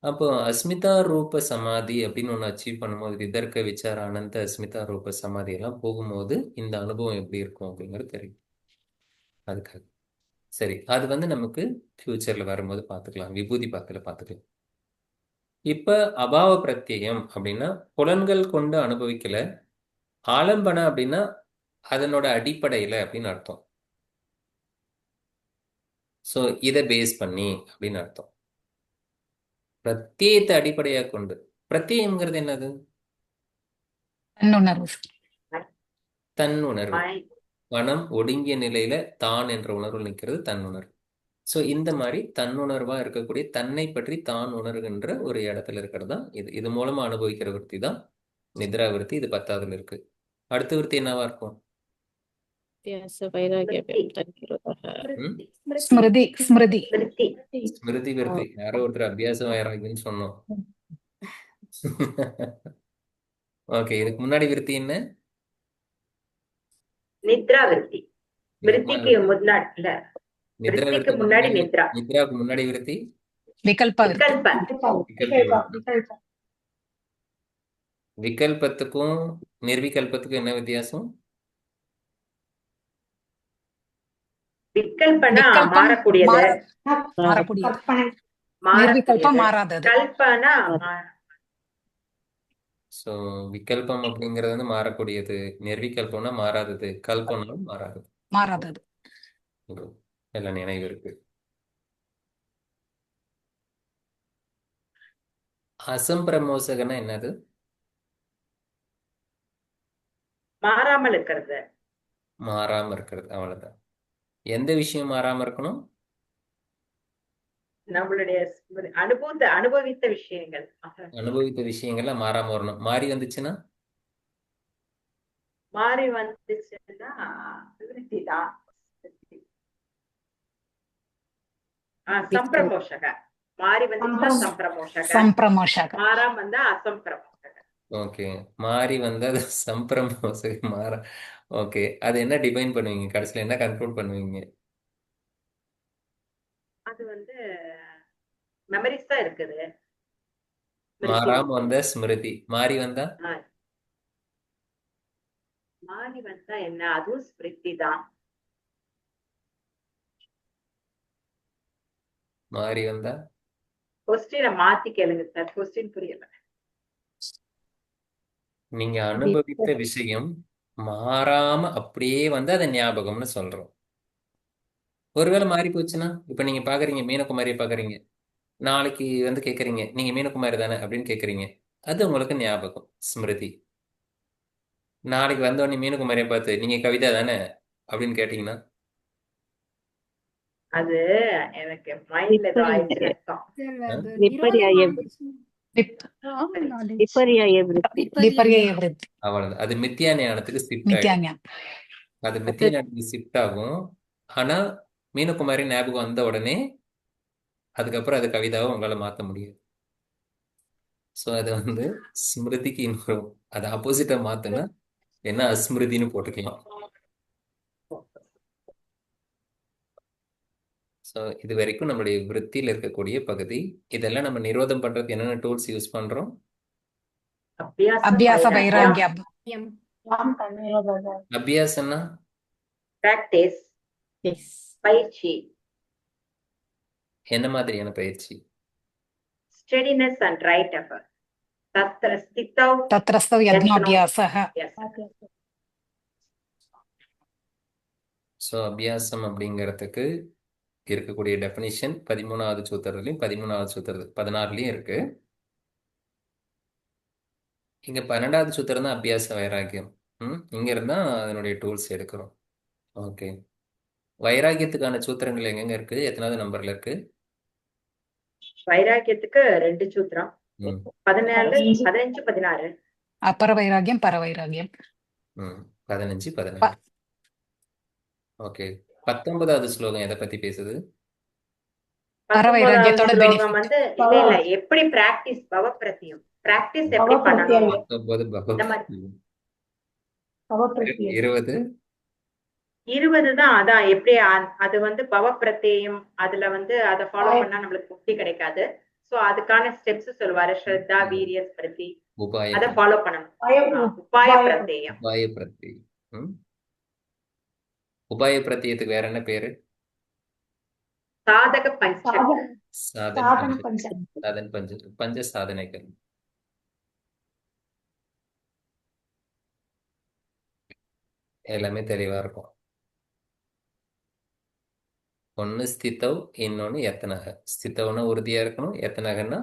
அப்போ அஸ்மிதா ரூப சமாதி அப்படின்னு ஒன்று அச்சீவ் பண்ணும்போது, விதர்க்க விசார அனந்த அஸ்மிதா ரூப சமாதி எல்லாம் போகும்போது இந்த அனுபவம் எப்படி இருக்கும் அப்படிங்கிறது தெரியும். அதுக்காக சரி, அது வந்து நமக்கு ஃபியூச்சர்ல வரும்போது பார்த்துக்கலாம், விபூதி பாத்துல பார்த்துக்கலாம். இப்ப அபாவ பிரத்யயம் அப்படின்னா புலன்கள் கொண்டு அனுபவிக்கல, ஆலம்பன அப்படின்னா அதனோட அடிப்படையில அப்படின்னு அர்த்தம். ஸோ இதை பேஸ் பண்ணி அப்படின்னு அர்த்தம். பிரத்யேகத்தை அடிப்படையாக கொண்டு. பிரத்யேகம்ங்கிறது என்னது? தன்னுணர்வு. தன்னுணர்வு. மைண்ட். மனம் ஒடுங்கிய நிலையில தான் என்ற உணர்வு நிற்கிறது தன்னுணர்வு. ஸோ இந்த மாதிரி தன்னுணர்வா இருக்கக்கூடிய தன்னை பற்றி தான் உணர்கின்ற ஒரு இடத்துல இருக்கிறது தான் இது. இது மூலமா அனுபவிக்கிற விருத்தி தான் நித்ரா விருத்தி. இது 10வதுல இருக்கு. அடுத்த விருத்தி என்னவா இருக்கும்? ஸ்மிருதி. ஸ்மிருதி. விருத்தி. ஸ்மிருதி விருத்தி. யாரோ ஒருத்தர் அபியாசம் வைராகியம்னு சொன்னோம். ஓகே, இதுக்கு முன்னாடி விருத்தி என்ன? நித்ரா விருத்தி. விருத்திக்கு முன்னாடி இல்ல, நித்ரா விருத்திக்கு விருத்தி முன்னாடி நித்ரா. நித்ராவுக்கு முன்னாடி விருத்தி விகல்ப விருத்தி. விகல்ப. விகல்பத்துக்கும் நிர்விகல்பத்துக்கும் என்ன வித்தியாசம்? விகல்பனா விகல்பம் மாறக்கூடியது, மாறக்கூடியது. கற்பனை. நிர்விகல்பம் மாறக்கூடியது. மாறாதது. கல்பனா ஸோ விகல்பம் அப்படிங்கிறது வந்து மாறக்கூடியது, நிர்விகல்பம்னா மாறாதது, கல்பம்னா மாறாதது. மாறாதது. ஒரு நல்ல நினைவு இருக்கு. அசம்பிரமோசகன்னா என்னது? மாறாமல் இருக்கிறது. மாறாம இருக்கிறது, அவ்வளவுதான். எந்த விஷயம் மாறாம இருக்கணும்? நம்மளுடைய அனுபவித்த விஷயங்கள். அனுபவித்த விஷயங்கள்லாம் மாறாம வரணும். மாறி வந்துச்சுன்னா மாறி வந்துச்சுன்னா விருத்தி தான். சம்பிரமோஷக. மாறி வந்துச்சுன்னா சம்பிரமோஷக, சம்பிரமோஷக. மாறாம வந்தா அசம்பிரமோஷக. ஓகே. மாறி வந்து அது சம்பிரமோசக மாற. ஓகே, அது என்ன டிஃபைன் பண்ணுவீங்க? கடைசியில் என்ன கன்க்ளூட் பண்ணுவீங்க? அது வந்து மெமரிஸ் தான் இருக்குது. மாறாம வந்த ஸ்மிருதி, மாறி வந்தா மாறி வந்தா என்ன? அதுவும் ஸ்மிருதி தான். மாறி வந்தா கொஸ்டினை மாத்தி கேளுங்க சார், கொஸ்டின் புரியல. நீங்க அனுபவித்த விஷயம் மாறாம அப்படியே வந்து அதை ஞாபகம்னு சொல்றோம். ஒருவேளை மாறி போச்சுன்னா, இப்ப நீங்க பாக்குறீங்க மீனகுமாரியை பாக்குறீங்க, நாளைக்கு வந்து கேக்குறீங்க நீங்க மீனகுமாரி தானே அப்படின்னு கேக்குறீங்க, அது உங்களுக்கு ஞாபகம், ஸ்மிருதி. நாளைக்கு வந்த உடனே மீனகுமாரியை பார்த்து நீங்க கவிதா தானே அப்படின்னு கேட்டீங்கன்னா அது எனக்கு மைண்ட்ல ஏதோ ஆயிடுச்சு அர்த்தம். சார் அது விபர்யாய விபர்யாய விருத்தி. விபர்யய விருத்தி. அவ்வளவு. அது மித்தியா ஞானத்துக்கு ஷிஃப்ட் மித்யா ஆயிடும். ஞானம். அது மித்தியா ஞானத்துக்கு ஷிஃப்ட் ஆகும். ஆனா மீனகுமாரி ஞாபகம் வந்த உடனே அதுக்கப்புறம் அது கவிதாவை உங்களால மாத்த முடியாது. ஸோ அது வந்து ஸ்மிருதிக்கு இன்னொரு, அது ஆப்போசிட்டா மாத்துனா என்ன அஸ்மிருதின்னு போட்டுக்கலாம். ஸோ இது வரைக்கும் நம்மளுடைய விருத்தியில் இருக்கக்கூடிய பகுதி. இதெல்லாம் நம்ம நிரோதம் பண்றதுக்கு என்னென்ன டூல்ஸ் யூஸ் பண்றோம்? அபியாச வைராகியம். அபியாசம்னா பிராக்டிஸ், பயிற்சி. என்ன மாதிரியான பயிற்சி? Steadiness and right effort. தத்ர ஸ்திதௌ தத்ரஸ்தௌ யத்னாபியாசः. ஸோ அபியாசம் அப்படிங்கிறதுக்கு இருக்கக்கூடிய டெஃபினிஷன் 13வது சூத்திரத்துலையும் 13வது சூத்திரத்து 16லையும் இருக்கு. இங்க 12வது சூத்திரம் தான் அபியாச வைராகியம். இங்க இருந்தா அதனுடைய டூல்ஸ் எடுக்கிறோம். ஓகே, வைராகியத்துக்கான சூத்திரங்கள் எங்கெங்க இருக்கு? எத்தனாவது நம்பர்ல இருக்கு? வைராகியத்துக்கு 2 சூத்திரம், 14, 15, 16. அப்பர வைராகியம், பர வைராகியம். 15, 16. ஓகே, 19வது ஸ்லோகம் எதை பத்தி பேசுது? பர வைராகியத்தோட ஸ்லோகம் வந்து இல்ல எப்படி பிராக்டிஸ், பவப்பிரத்தியம் பிராக்டிஸ் எப்படி பண்ணணும். 20 20 தான். அதான் எப்படி அது வந்து பவப்பிரத்தியம், அதுல வந்து அதை ஃபாலோ பண்ணா நம்மளுக்கு முக்தி கிடைக்காது. சோ அதுக்கான ஸ்டெப்ஸ் சொல்லுவாரு. ஸ்ரத்தா, வீரிய, ஸ்மிருதி, அதை ஃபாலோ பண்ணணும். உபாய பிரத்யேயம். உபாய பிரத்யேயம். உபாய பிரத்யேயத்துக்கு வேற என்ன பேரு? சாதக பஞ்சம். பஞ்ச சாதனைகள். எல்லாமே தெளிவா இருக்கும். ஒன்னு ஸ்திதவ், இன்னொன்னு எத்தனக. ஸ்திதவ்னா உறுதியா இருக்கணும், எத்தனகன்னா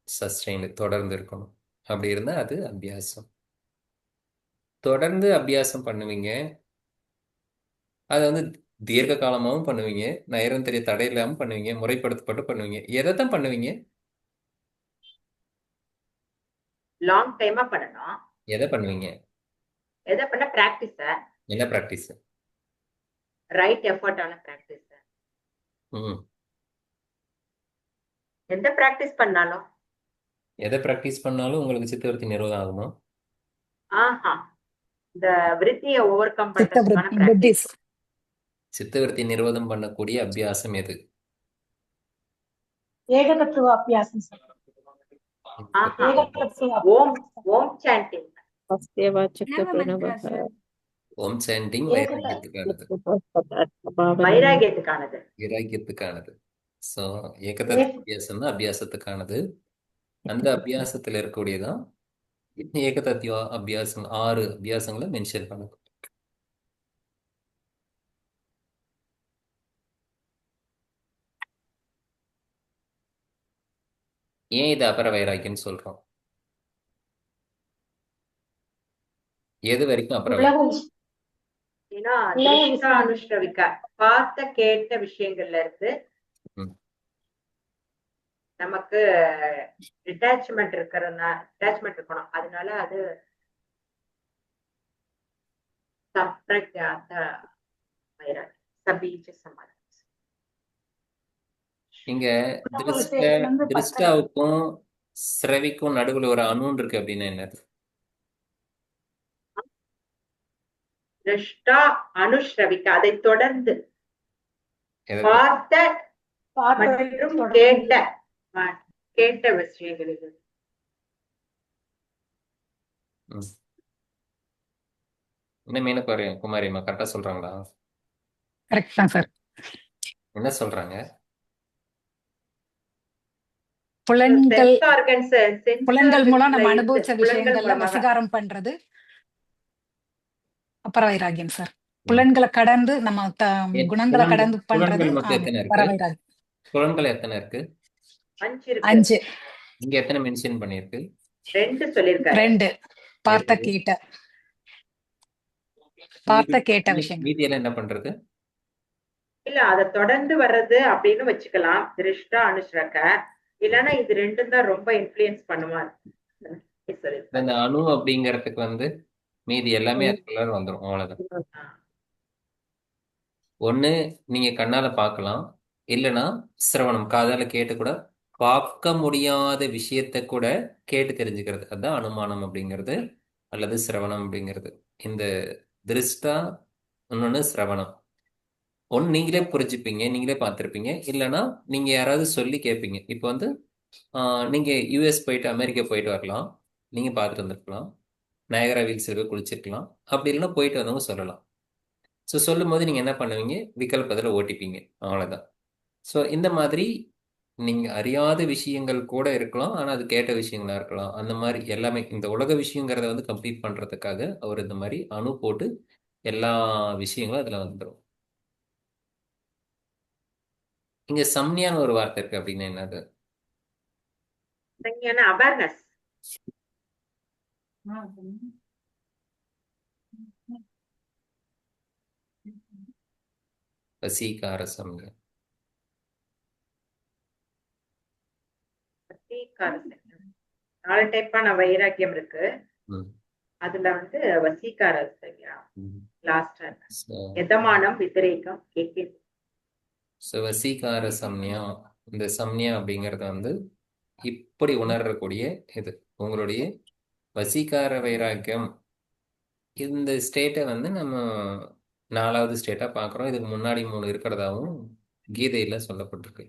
சஸ்டெயின், தொடர்ந்து இருக்கணும். அப்படி இருந்தா அது அபியாசம். தொடர்ந்து அபியாசம் பண்ணுவீங்க, அதை வந்து தீர்க்க காலமாகவும் பண்ணுவீங்க, நேரம் தெரிய தடை இல்லாம பண்ணுவீங்க, முறைப்படுத்தப்பட்டு பண்ணுவீங்க. எதைத்தான் பண்ணுவீங்க? லாங் டைமா பண்ணணும். எதை பண்ணுவீங்க? எதை பண்ண? பிராக்டிஸ். என்ன பிராக்டிஸ்? ரைட் எஃபர்ட் ஆன பிராக்டிஸ். எந்த பிராக்டிஸ் பண்ணாலும், எதை பிராக்டிஸ் பண்ணாலும் உங்களுக்கு சித்தவருத்தி நிரோதம் ஆகுமா? இந்த விருத்தியை ஓவர் கம் பண்றதுக்கான பிராக்டிஸ். சித்தவருத்தி நிரோதம் பண்ணக்கூடிய அபியாசம் எது? ஏகதத்துவ அபியாசம். ஓம் ஓம் சாண்டிங். ஓம் சாண்டிங் வைராகியத்துக்கானது. ஸோ ஏகதத்துவ அபியாசம் தான் அபியாசத்துக்கானது. அந்த அபியாசத்துல இருக்கக்கூடியதான் ஏகதத்திய அபியாசங்கள் 6 அபியாசங்களை மென்ஷன் பண்ணுங்க. ஏன் இது அபர வைராக்கியம்னு சொல்றோம்? எது வரைக்கும் அபர உலக ஏன்னா உலக திருஷ்ட விஷயம் அனுஷ்டவிக்க பார்த்த கேட்ட விஷயங்கள்ல இருந்து ம். நமக்கு டிட்டாச்மெண்ட் இருக்கணும். அதனால அது சம்பிரஜாத வைராக்கியம், சபீஜ சமாதி. இங்க உலக விஷயத்துல இருந்து பற்ற திருஷ்டாவுக்கும் ஸ்ரவிக்கும் நடுவுல ஒரு அணுன்னு இருக்கு அப்படின்னா என்னது? திருஷ்டா அனுஷ்ரவிக்க அதை தொடர்ந்து எதை பார்த்த பார்த்ததை மற்றும் தொடர்ந்து கேட்ட விஷயங்களுக்கு ம். என்ன மீன குமாரிம்மா கரெக்டா சொல்றாங்களா? கரெக்ட் தான் சார். என்ன சொல்றாங்க? புலன்கள் சென்ஸ் ஆர்கன்ஸ் புலன்கள் மூலம் நம்ம அனுபவிச்ச புலன்கள் விஷயங்கள்ல மூலமாக வசீகாரம் பண்றது அபர வைராகியம் சார். புலன்களை கடந்து நம்ம குணங்களை கடந்து பண்றது புலன்கள் மொத்தம் எத்தனை பர இருக்கு? வைராகியம். புலன்கள் எத்தனை இருக்கு? 5 இருக்கு. 5. இங்க எத்தனை மென்ஷன் பண்ணிருக்கு? 2 சொல்லிருக்காரு. 2 பார்த்த கேட்ட விஷயங்கள். மீதியெல்லாம் என்ன பண்றது? இல்ல அத தொடர்ந்து வர்றது அப்படின்னு வச்சுக்கலாம். திருஷ்டா அனுஷ்ரக இல்லைன்னா இது 2 தான் ரொம்ப இன்ஃப்ளூயன்ஸ் பண்ணுவார். இந்த அணு அப்படிங்கறதுக்கு மீதி எல்லாமே அதுக்குள்ளார வந்துடும். அவ்வளவுதான். ஒண்ணு நீங்க கண்ணால பார்க்கலாம், இல்லைன்னா சிரவணம் காதால கேட்டு கூட பார்க்க முடியாத விஷயத்த கூட கேட்டு தெரிஞ்சுக்கிறது. அதுதான் அனுமானம் அப்படிங்கிறது அல்லது சிரவணம் அப்படிங்கிறது. இந்த திருஷ்டா இன்னொன்னு சிரவணம். ஒன்று நீங்களே புரிஞ்சுப்பீங்க, நீங்களே பார்த்துருப்பீங்க, இல்லைன்னா நீங்க யாராவது சொல்லி கேட்பீங்க. இப்போ நீங்க யூஎஸ் போயிட்டு அமெரிக்கா போயிட்டு வரலாம், நீங்க பார்த்துட்டு வந்திருக்கலாம், நயகரா வீல்ஸ் போய் குளிச்சிருக்கலாம், அப்படி இல்லைன்னா போயிட்டு வந்தவங்க சொல்லலாம். ஸோ சொல்லும் போது நீங்க என்ன பண்ணுவீங்க? விகல்பத்தில் ஓட்டிப்பீங்க. அவ்வளோதான். ஸோ இந்த மாதிரி நீங்க அறியாத விஷயங்கள் கூட இருக்கலாம், ஆனா அது கேட்ட விஷயங்களா இருக்கலாம். அந்த மாதிரி எல்லாமே இந்த உலக விஷயங்கிறத கம்ப்ளீட் பண்றதுக்காக அவர் இந்த மாதிரி அணு போட்டு எல்லா விஷயங்களும் அதுல வந்துடும். இங்க சம்னியான்னு ஒரு வார்த்தை இருக்கு. அப்படின்னா என்னது? அவேர்னஸ். வசீகார சம்யா. நாலு டைப்பான வைராக்கியம் இருக்கு. அதுல வசீகார சம்யா லாஸ்ட். எதமானம் விதிரேகம் கேட்க. வசீகார சம்யா, இந்த சம்யா அப்படிங்கிறது இப்படி உணரக்கூடிய இது உங்களுடைய வசீகார வைராக்கியம். இந்த ஸ்டேட்டை நம்ம 4வது ஸ்டேட்டா பார்க்குறோம். இதுக்கு முன்னாடி 3 இருக்கிறதாவும் கீதையில சொல்லப்பட்டிருக்கு.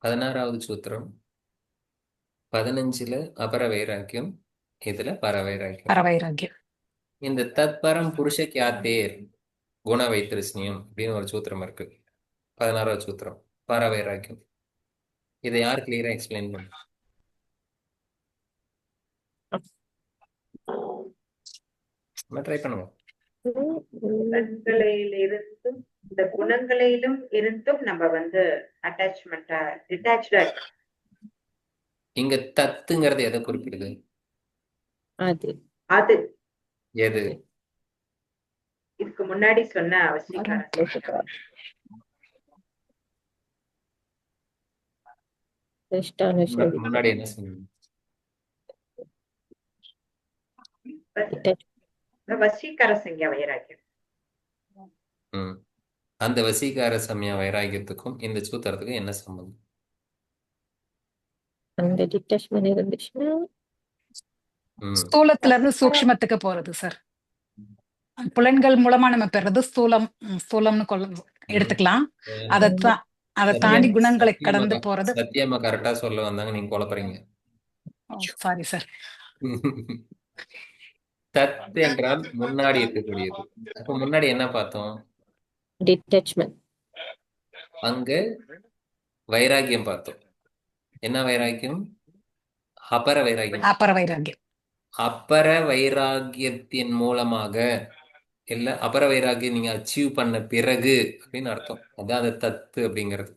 16வது சூத்திரம் 15ல அபர வைராக்கியம், இதுல பரவைராக்கியம். இந்த தத்பரம் புருஷ கியாத்தேர் குண வைத்திருஷ்ணியம் அப்படின்னு ஒரு சூத்திரம் இருக்கு. 16வது சூத்திரம் பரவைராக்கியம். இதை யார் கிளியரா எக்ஸ்பிளைன் பண்ண? ட்ரை பண்ணுங்க. குணங்களிலிருந்தும் இந்த குணங்களிலும் இருந்தும் நம்ம அட்டாச்மெண்ட் டிட்டாச்டா. இங்க தத்துங்கிறது எதை குறிப்பிடுது? அது எது? இதுக்கு முன்னாடி சொன்ன வசீகாரம். முன்னாடி என்ன சொன்னீங்க? வசீகார சம்யா வைராக்கியம். அந்த வசீகார சம்யா வைராக்கியத்துக்கும் இந்த சூத்திரத்துக்கும் என்ன சம்பந்தம்? அந்த டிட்டாச்மென்ட் இருந்துச்சுன்னா ஸ்தூலத்துல இருந்து சூக்ஷ்மத்துக்கு போறது சார். புலன்கள் மூலமா நம்ம பெறது ஸ்தூலம்னு எடுத்துக்கலாம். அதை தாண்டி குணங்களை கடந்து போறது. சத்தியமா கரெக்டா சொல்ல வந்தாங்க, நீங்க குழப்பறீங்க. Sorry sir. தத் என்றால் முன்னாடி இருக்கக்கூடியது. அப்ப முன்னாடி என்ன பார்த்தோம்? டிட்டாச்மென்ட். அங்க வைராகியம் பார்த்தோம். என்ன வைராகியம்? அபர வைராகியம். அபர வைராகியம். அபர வைராகியத்தின் மூலமாக இல்ல அபர வைராகியம் நீங்க அச்சீவ் பண்ண பிறகு அப்படின்னு அர்த்தம். அதான் அது தத்து அப்படிங்கிறது.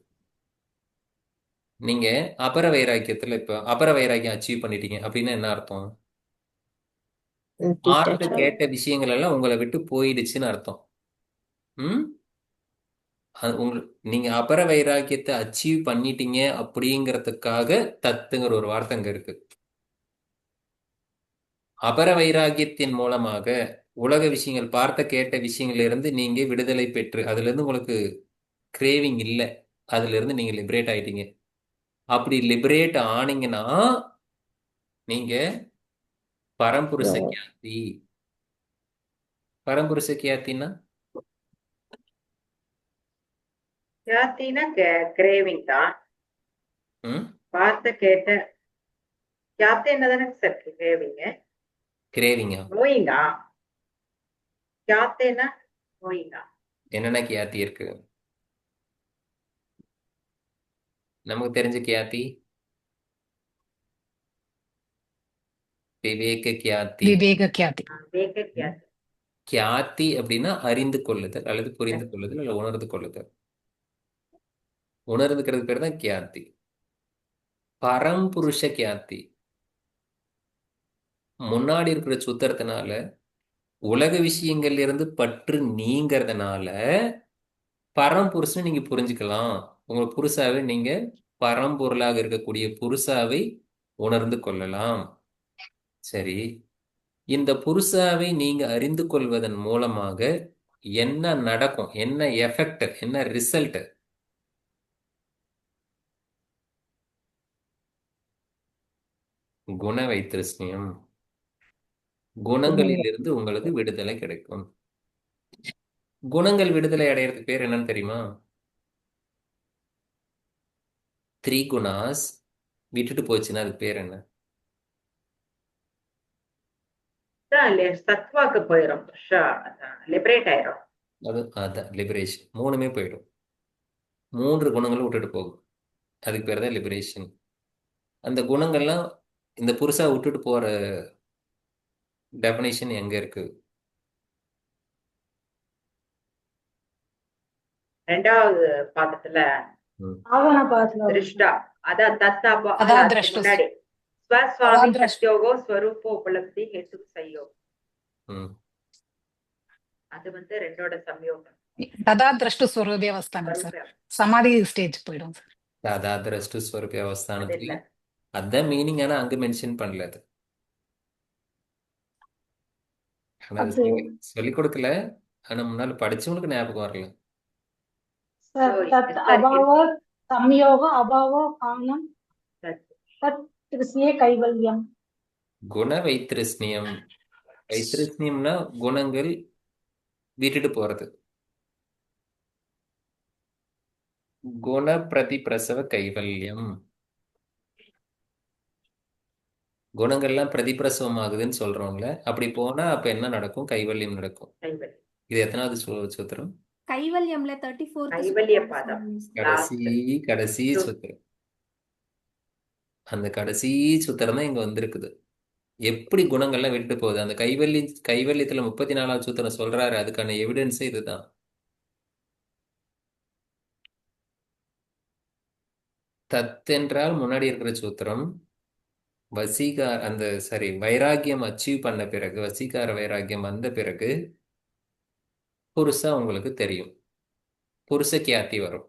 நீங்க அபர வைராக்கியத்துல இப்ப அபர வைராக்கியம் அச்சீவ் பண்ணிட்டீங்க அப்படின்னா என்ன அர்த்தம்? பார்த்த Detachment. கேட்ட விஷயங்கள் எல்லாம் உங்களை விட்டு போயிடுச்சுன்னு அர்த்தம். ம் நீங்க அபர வைராக்கியத்தை அச்சீவ் பண்ணிட்டீங்க அப்படிங்கிறதுக்காக தத்துங்கிற ஒரு வார்த்தை அங்க இருக்கு. அபர வைராக்கியத்தின் மூலமாக உலக விஷயங்கள் பார்த்த கேட்ட விஷயங்கள்ல இருந்து நீங்க விடுதலை பெற்று அதுல இருந்து உங்களுக்கு கிரேவிங் இல்லை, அதுல இருந்து நீங்க லிபரேட் ஆயிட்டீங்க. அப்படி லிபரேட் ஆனீங்கன்னா நீங்க பரம்புருஷ கியாதி. பரம்புருஷ கியாத்தின்னா கியாத்தினா கிரேவிங் தான். ம் பார்த்த கேட்ட கியாத்தி என்னதானே சார் கிரேவிங்க? கிரேவிங்கா? நோயிங்கா? கியாத்தேனா நோயிங்கா? என்னென்ன கியாத்தி இருக்கு நமக்கு தெரிஞ்ச கியாத்தி? விவேக கியாத்தி. விவேக கியாதி. வேக கியாத்தி. கியாத்தி அப்படின்னா அறிந்து கொள்ளுதல் அல்லது புரிந்து கொள்ளுதல் அல்லது உணர்ந்து கொள்ளுதல். உணர்ந்துக்கிறது பேர் தான் கியாத்தி. பரம்புருஷ கியாத்தி முன்னாடி இருக்கிற சுத்தறதுனால உலக விஷயங்கள்ல இருந்து பற்று நீங்கிறதுனால பரம்புருஷனை நீங்க புரிஞ்சுக்கலாம். உங்க புருஷாவை நீங்க பரம்பொருளாக இருக்கக்கூடிய புருஷாவை உணர்ந்து கொள்ளலாம். சரி, இந்த புருஷாவை நீங்க அறிந்து கொள்வதன் மூலமாக என்ன நடக்கும்? என்ன எஃபெக்ட்? என்ன ரிசல்ட்? குண வைத்திருஷ்ணியம். குணங்களிலிருந்து உங்களுக்கு விடுதலை கிடைக்கும். குணங்கள் விடுதலை அடையிறதுக்கு பேர் என்னன்னு தெரியுமா? 3 குணாஸ் விட்டுட்டு போச்சுன்னா அதுக்கு பேர் என்ன? சத்வாக்கு போயிடும், லிபரேட் ஆயிரும். அதான் லிபரேஷன். 3மே போயிடும். 3 குணங்களும் விட்டுட்டு போகும். அதுக்கு பேர் தான் லிபரேஷன். அந்த குணங்கள்லாம் இந்த புருஷா விட்டுட்டு போற டெஃபினேஷன் எங்க இருக்கு? 2வது பாதத்துல ம். ஆவண பாதத்துல வரும். திருஷ்டா, அதான் தத்தாபா, அதான் அதுக்கு திரஷ்டு. முன்னாடி ஸ்வஸ்வாமி அதான் திரஷ்டு. சத்யோகோ ஸ்வரூப உபலப்தி ஹேத்து சையோ. ம். அது 2ஓட சம்யோகம். ததா திரஷ்டு ஸ்வரூபே அவஸ்தானம் சார். சமாதி ஸ்டேஜ் போயிடும் சார். அதான் திரஷ்டு ஸ்வரூப அது அவஸ்தானத்துல இல்ல. அதான் மீனிங். ஆனா அங்க மென்ஷன் பண்ணல அது. ஆனா அது அது சொல்லிக் கொடுக்கல. ஆனா முன்னால படிச்சவங்களுக்கு ஞாபகம் வரல. தத் அபாவ சம்யோக அபாவ காரணம் தத் திருஷ்ணிய கைவல்யம். குண வைத்திருஷ்ணியம். வைத்திருஷ்ணியம்னா குணங்கள் விட்டுட்டு போறது. குண பிரதிபிரசவ கைவல்யம். குணங்கள்லாம் பிரதிபிரசவம் ஆகுதுன்னு சொல்றோம்ல, அப்படி போனா அப்ப என்ன நடக்கும்? கைவல்யம் நடக்கும். கைவல்யம். இது எத்தனாவது சூத்திரம்? கைவல்யம்ல 34th கைவல்ய பாதம். கடைசி சூத்திரம். அந்த கடைசி சூத்திரம் தான் இங்க வந்திருக்குது. எப்படி குணங்கள்லாம் விட்டு போகுது? அந்த கைவல்யத்துல 34வது சூத்திரம் சொல்றாரு. அதுக்கான எவிடன்ஸ் இதுதான். தத்தென்றால் முன்னாடி இருக்கிற சூத்திரம். வைராகியம் அச்சீவ் பண்ண பிறகு, வசீகார வைராகியம் வந்த பிறகு புருஷா உங்களுக்கு தெரியும். புருஷ கியாத்தி வரும்.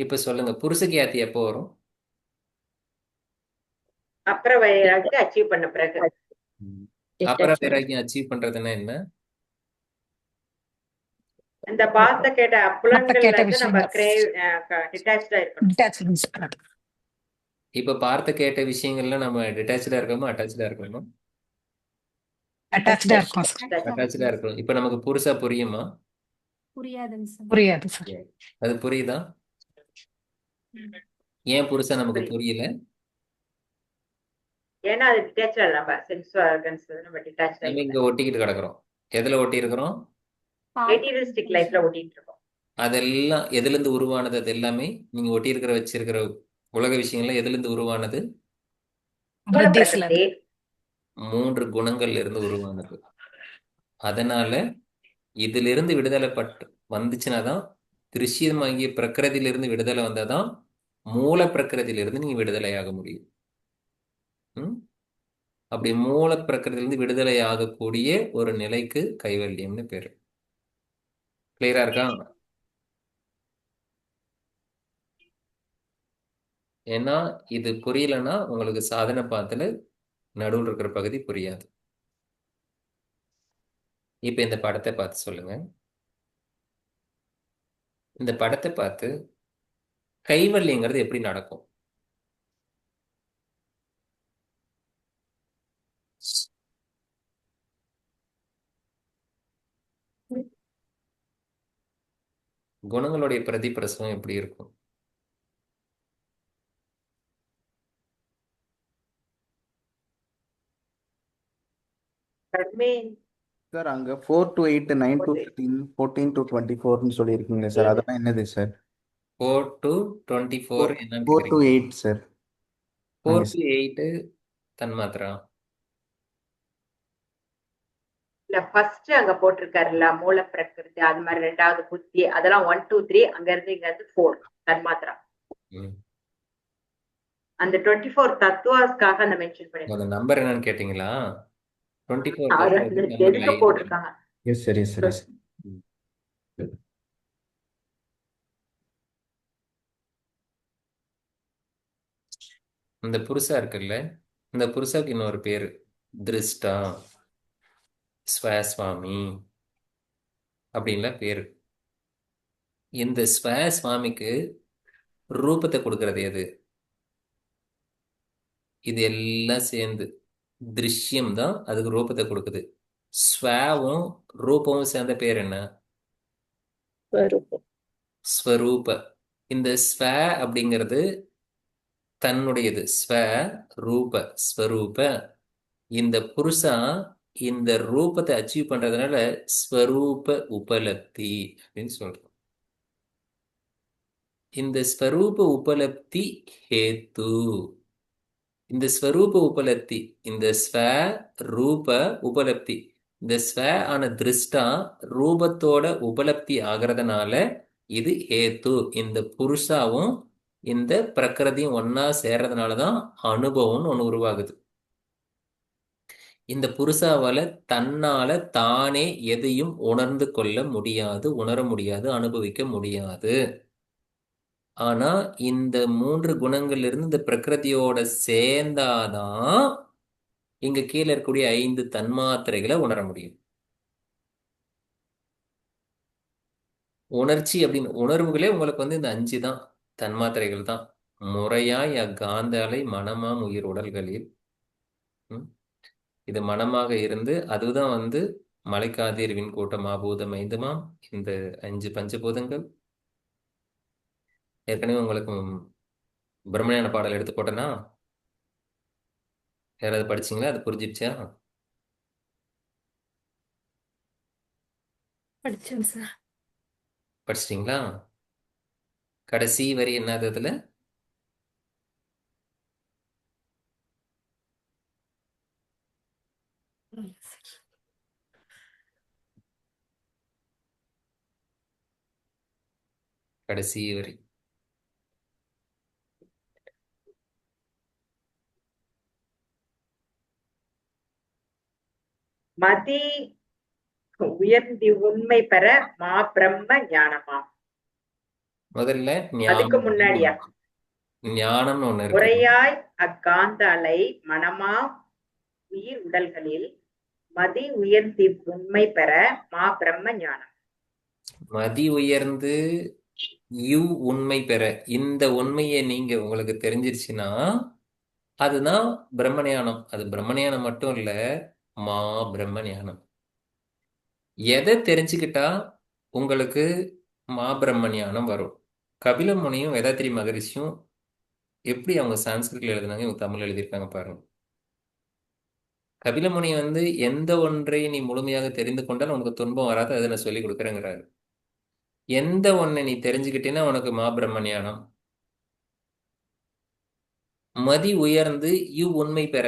இப்ப சொல்லுங்க, புருஷ கியாத்தி எப்போ வரும்? அப்புறம் வைராகியத்தை அச்சீவ் பண்ண பிறகு. அபர வைராகியம் அச்சீவ் பண்றதுன்னா என்ன? அந்த பார்த்த கேட்ட புலன்கள்ல கேட்ட இருந்து நம்ம டிட்டாச்சா இருக்கணும். Detachment. இப்ப பார்த்த கேட்ட விஷயங்கள்ல நம்ம டிட்டாச்சா இருக்கணுமா அட்டாச்சா இருக்கணுமா? அட்டாச்சா இருக்கும் சார். அட்டாச்சா இருக்கணும். இப்ப நமக்கு புருஷா புரியுமா? புரியாதுங்க சார். புரியாது சார். அது புரியுதா? ஏன் புருஷா நமக்கு புரியல? ஏன்னா அது டிட்டாச்சா நம்ம சென்ஸ் ஆர்கன்ஸ் நம்ம டிட்டாச்சா நம்ம இங்க ஒட்டிக்கிட்டு கிடக்குறோம். எதுல ஒட்டி இருக்கிறோம்? மெட்டீரியலிஸ்டிக் லைஃப்ல ஓட்டிட்டு இருக்கோம். அதெல்லாம் எதுலேருந்து உருவானது? அது எல்லாமே நீங்க ஒட்டியிருக்கிற வச்சிருக்கிற உலக விஷயங்கள்லாம் எதுலேருந்து உருவானது? பிரத்யஸ்ல பிரகிருதி 3 குணங்கள்ல இருந்து உருவானது. அதனால இதிலிருந்து விடுதலை வந்துச்சுன்னா தான், திருஷ்யமாகிய பிரகிருதியிலிருந்து விடுதலை வந்தாதான் மூல பிரகிருதியிலிருந்து நீங்க விடுதலையாக முடியும். ம்? அப்படி மூல பிரகிருதியிலிருந்து விடுதலை ஆகக்கூடிய ஒரு நிலைக்கு கைவல்யம்னு பேரு. கிளியரா இருக்கா? ஏன்னா இது புரியலன்னா உங்களுக்கு சாதன பாத்துல நடுவில் இருக்கிற பகுதி புரியாது. இப்ப இந்த படத்தை பார்த்து சொல்லுங்க. இந்த படத்தை பார்த்து கைவல்யங்கிறது எப்படி நடக்கும்? குணங்களுடைய பிரதிபிரசவம் எப்படி இருக்கும்? பிரமே சார் அங்க 4 to 8, 9 to 13, 14 to 24 சொல்லியிருக்கீங்க சார். அதெல்லாம் என்னது சார்? 4 to 24 என்னன்னு 4 to கேக்குறீங்க? 8 சார். 4 to 8 தன்மாத்திரா. இல்ல ஃபர்ஸ்ட் அங்க போட்டிருக்காருல்ல மூல பிரகிருதி, அது மாதிரி ரெண்டாவது புத்தி, அதெல்லாம் 1 2 3, அங்க இருந்து இங்க இருந்து 4 தன்மாத்திரா. ம். அந்த 24 தத்துவாஸ்க்காக அந்த மென்ஷன் பண்ணிருக்காங்க. அந்த நம்பர் என்னன்னு கேட்டீங்களா? 24 அவர் தத்துவத்துக்கு அந்த number எதுக்கு 9. போட்டிருக்காங்க? Yes sir, yes sir, yes. இந்த புருஷா இருக்குல்ல, இந்த புருஷாக்கு இன்னொரு பேரு திருஷ்டா, ஸ்வஸ்வாமி அப்படின்லாம் பேரு. இந்த ஸ்வஸ்வாமிக்கு ரூபத்தை கொடுக்கறது எது? இது எல்லாம் சேர்ந்து திருஷ்யம் தான் அதுக்கு ரூபத்தை கொடுக்குது. ஸ்வவும் ரூபமும் சேர்ந்த பேர் என்ன? ஸ்வரூபம். ஸ்வரூப. இந்த ஸ்வ அப்படிங்கிறது தன்னுடையது. ஸ்வ ரூப ஸ்வரூப. இந்த புருஷா இந்த ரூபத்தை அச்சீவ் பண்றதுனால ஸ்வரூப உபலப்தி அப்படின்னு சொல்றோம். இந்த ஸ்வரூப உபலப்தி ஹேத்து. இந்த ஸ்வரூப உபலப்தி, இந்த ஸ்வ ரூப உபலப்தி, இந்த ஸ்வ ஆன திருஷ்டா ரூபத்தோட உபலப்தி ஆகிறதுனால இது ஹேத்து. இந்த புருஷாவும் இந்த பிரகிருதியும் ஒன்னா சேர்றதுனாலதான் அனுபவம்னு ஒண்ணு உருவாகுது. இந்த புருஷாவால தன்னால தானே எதையும் உணர்ந்து கொள்ள முடியாது, உணர முடியாது, அனுபவிக்க முடியாது. ஆனா இந்த 3 குணங்கள்ல இருந்து இந்த பிரகிருதியோட சேர்ந்தாதான் இங்க கீழே இருக்கக்கூடிய 5 தன்மாத்திரைகளை உணர முடியும். உணர்ச்சி அப்படின்னு உணர்வுகளே உங்களுக்கு இந்த 5 தான் தன்மாத்திரைகள் தான். முறையாய் அக்காந்த அலை மனமாம் உயிர் உடல்களில். இது மனமாக இருந்து அதுதான் மலைக்காதிர் விண்கூட்டம் ஆபூதம் 5மாம் இந்த 5 பஞ்சபூதங்கள். ஏற்கனவே உங்களுக்கு பிரம்மஞான பாடல் எடுத்து போட்டேன்னா யாராவது படிச்சீங்களா? அது புரிஞ்சிடுச்சா? படிச்சேன் சார். படிச்சிட்டிங்களா? கடைசி வரி என்னது அதுல? கடைசி வரி மதி உயர்ந்தி உண்மை பெற மா பிரம்ம ஞானமா. முதல்ல அதுக்கு ஞானம் முன்னாடியா ஞானம்னு ஒண்ணு இருக்கு. முறையாய் அக்காந்த அலை மனமா உயிர் உடல்களில் மதி உயர்த்தி உண்மை பெற மா பிரம்ம ஞானம். மதி உயர்ந்து உண்மை பெற, இந்த உண்மையை நீங்க உங்களுக்கு தெரிஞ்சிருச்சுன்னா அதுதான் பிரம்மஞானம். அது பிரம்மஞானம் மட்டும் இல்ல, மா பிரம்ம ஞானம். எதை தெரிஞ்சுக்கிட்டா உங்களுக்கு மா பிரம்ம ஞானம் வரும்? கபில முனியும் வேதாத்திரி மகரிஷியும் எப்படி அவங்க சான்ஸ்கிரிட்ல எழுதினாங்க, இவங்க தமிழ் எழுதியிருக்காங்க பாருங்க. கபில முனி எந்த ஒன்றை நீ முழுமையாக தெரிந்து கொண்டால் உனக்கு துன்பம் வராது, அதை நான் சொல்லிக் கொடுக்குறேங்கிறாரு. எந்த ஒன்னை நீ தெரிஞ்சுக்கிட்டேன்னா உனக்கு மாபிரமணியானம். மதி உயர்ந்து உண்மை பெற.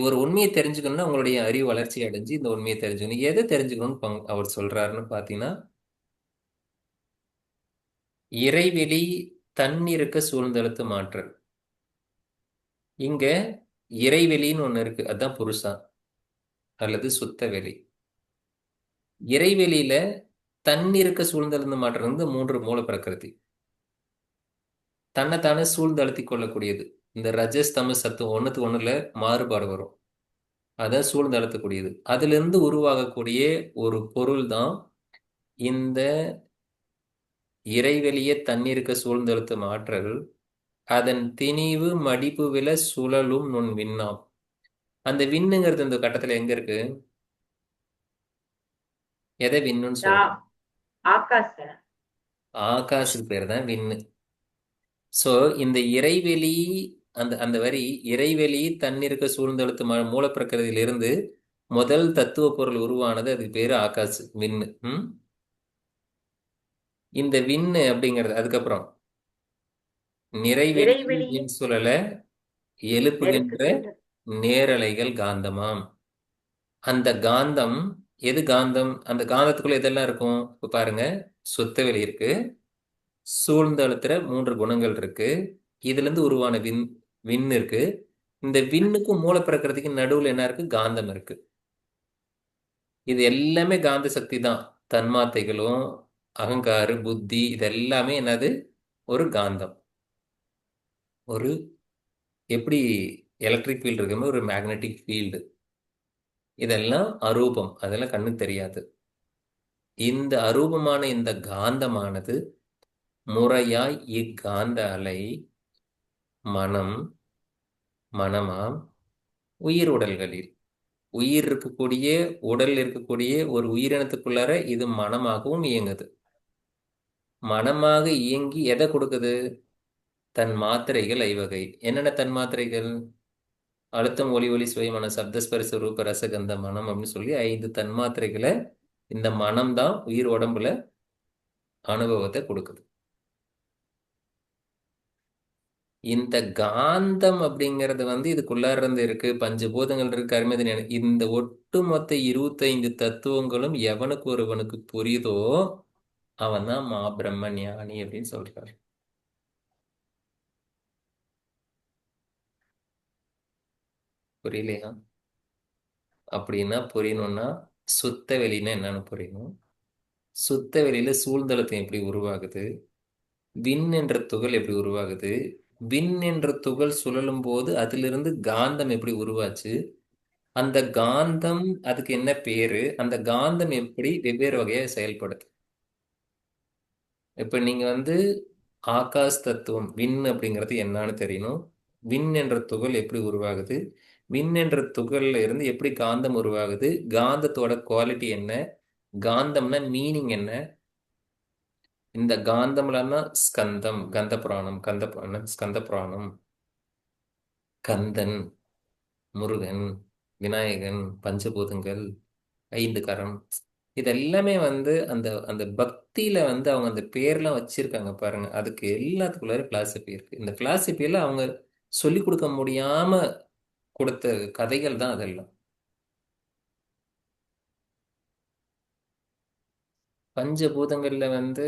ஒரு உண்மையை தெரிஞ்சுக்கணும்னா உங்களுடைய அறிவு வளர்ச்சி அடைஞ்சு இந்த உண்மையை தெரிஞ்சுக்கணும். எதை தெரிஞ்சுக்கணும்னு அவர் சொல்றாருன்னு பாத்தீங்கன்னா, இறைவெளி தன்னிருக்க சூழ்ந்தெழுத்து மாற்றல். இங்க இறைவெளின்னு ஒண்ணு இருக்கு, அதுதான் புருஷா அல்லது சுத்த வெளி. இறைவெளியில தன்னிருக்க சூழ்ந்தெழுந்து மாற்றம் வந்து 3 மூல பிரகிருதி. தன்னைத்தானே சூழ்ந்தழுத்தி கொள்ளக்கூடியது. இந்த ரஜஸ் தமஸ் சத்துவம் ஒண்ணுக்கு ஒண்ணுல மாறுபாடு வரும், அதான் சூழ்ந்தழுத்தக்கூடியது. அதுல இருந்து உருவாகக்கூடிய ஒரு பொருள் தான் இந்த இறைவெளியே தன்னிருக்க சூழ்ந்தழுத்தும் ஆற்றல். அதன் திணிவு மடிப்பு வில சுழலும் நுண் விண்ணாம். அந்த விண்ணுங்கிறது இந்த கட்டத்துல எங்க இருக்கு? எதை விண்ணுன்னு சொல்றோம்? ஆகாச. ஆகாசுக்கு பேர் தான் விண்ணு. சோ இந்த இறைவெளி, அந்த அந்த வரி இறைவெளி தன்னிருக்க சூழ்ந்தெழுத்து மூலப்பிரகிருதியிலிருந்து முதல் தத்துவ பொருள் உருவானது, அதுக்கு பேரு ஆகாசு, விண்ணு. இந்த விண்ணு அப்படிங்கிறது அதுக்கப்புறம் நிறைவெளி நிறைவெளி மின் சுழல எழுப்புகின்ற நேரலைகள் காந்தமாம். அந்த காந்தம் எது? காந்தம். அந்த காந்தத்துக்குள்ள எதெல்லாம் இருக்கும்? இப்ப பாருங்க, சுத்த வெளி இருக்கு, சூழ்ந்து அழுத்துற 3 குணங்கள் இருக்கு, இதுல இருந்து உருவான விண் இருக்கு. இந்த விண்ணுக்கும் மூல பிரகிருதிக்கு நடுவுல என்ன இருக்கு? காந்தம் இருக்கு. இது எல்லாமே காந்த சக்தி தான். தன்மாத்தைகளும் அகங்காரு புத்தி இது எல்லாமே என்னது? ஒரு காந்தம். ஒரு எப்படி எலக்ட்ரிக் ஃபீல்டு இருக்குமே ஒரு மேக்னெட்டிக் ஃபீல்டு. இதெல்லாம் அரூபம், அதெல்லாம் கண்ணுக்கு தெரியாது. இந்த அரூபமான இந்த காந்தமானது முறையாய் இக்காந்த அலை மனம், மனமாம் உயிர் உடல்களில், உயிர் இருக்கக்கூடிய உடல் இருக்கக்கூடிய ஒரு உயிரினத்துக்குள்ளார இது மனமாகவும் இயங்குது. மனமாக இயங்கி எதை கொடுக்குது? தன் மாத்திரைகள் ஐவகை. என்னென்ன தன் மாத்திரைகள்? அழுத்தம், ஒளி, ஒளி, சுவை, மனம், சப்தஸ்பரிச ரூப ரசகந்த மனம் அப்படின்னு சொல்லி 5 தன்மாத்திரைகளை இந்த மனம்தான் உயிர் உடம்புல அனுபவத்தை கொடுக்குது. இந்த காந்தம் அப்படிங்கிறது வந்து இதுக்குள்ளார இருந்து இருக்கு, பஞ்சபூதங்கள் இருக்கு, கர்மதி. இந்த ஒட்டுமொத்த 25 தத்துவங்களும் எவனுக்கு ஒருவனுக்கு புரியுதோ அவன் தான் மாபிரம்ம ஞானி அப்படின்னு சொல்றாரு. புரியலையா? அப்படின்னா புரியணும்னா சுத்த வெளின்னா என்னன்னு புரியணும். சுத்த வெளியில சூழ்ந்தழுத்தம் எப்படி உருவாகுது, விண் என்ற துகள் எப்படி உருவாகுது, விண் என்ற துகள் சுழலும் போது அதிலிருந்து காந்தம் எப்படி உருவாச்சு, அந்த காந்தம் அதுக்கு என்ன பேரு, அந்த காந்தம் எப்படி வெவ்வேறு வகையா செயல்படுது. இப்ப நீங்க வந்து ஆகாஷ் தத்துவம் விண் அப்படிங்கிறது என்னன்னு தெரியணும். விண் என்ற துகள் எப்படி உருவாகுது, விண் என்ற துகள்ல இருந்து எப்படி காந்தம் உருவாகுது, காந்தத்தோட குவாலிட்டி என்ன, காந்தம்னா மீனிங் என்ன. இந்த காந்தம்லன்னா ஸ்கந்தம், கந்த புராணம், கந்த புராணம், ஸ்கந்த புராணம், கந்தன், முருகன், விநாயகன், பஞ்சபூதங்கள், 5 கரம், இதெல்லாமே வந்து அந்த அந்த பக்தியில வந்து அவங்க அந்த பேர்லாம் வச்சிருக்காங்க பாருங்க. அதுக்கு எல்லாத்துக்குள்ளார பிலாசபி இருக்கு. இந்த பிலாசபியில அவங்க சொல்லிக் கொடுக்க முடியாம கொடுத்த கதைகள் தான் அதெல்லாம். பஞ்சபூதங்கள்ல வந்து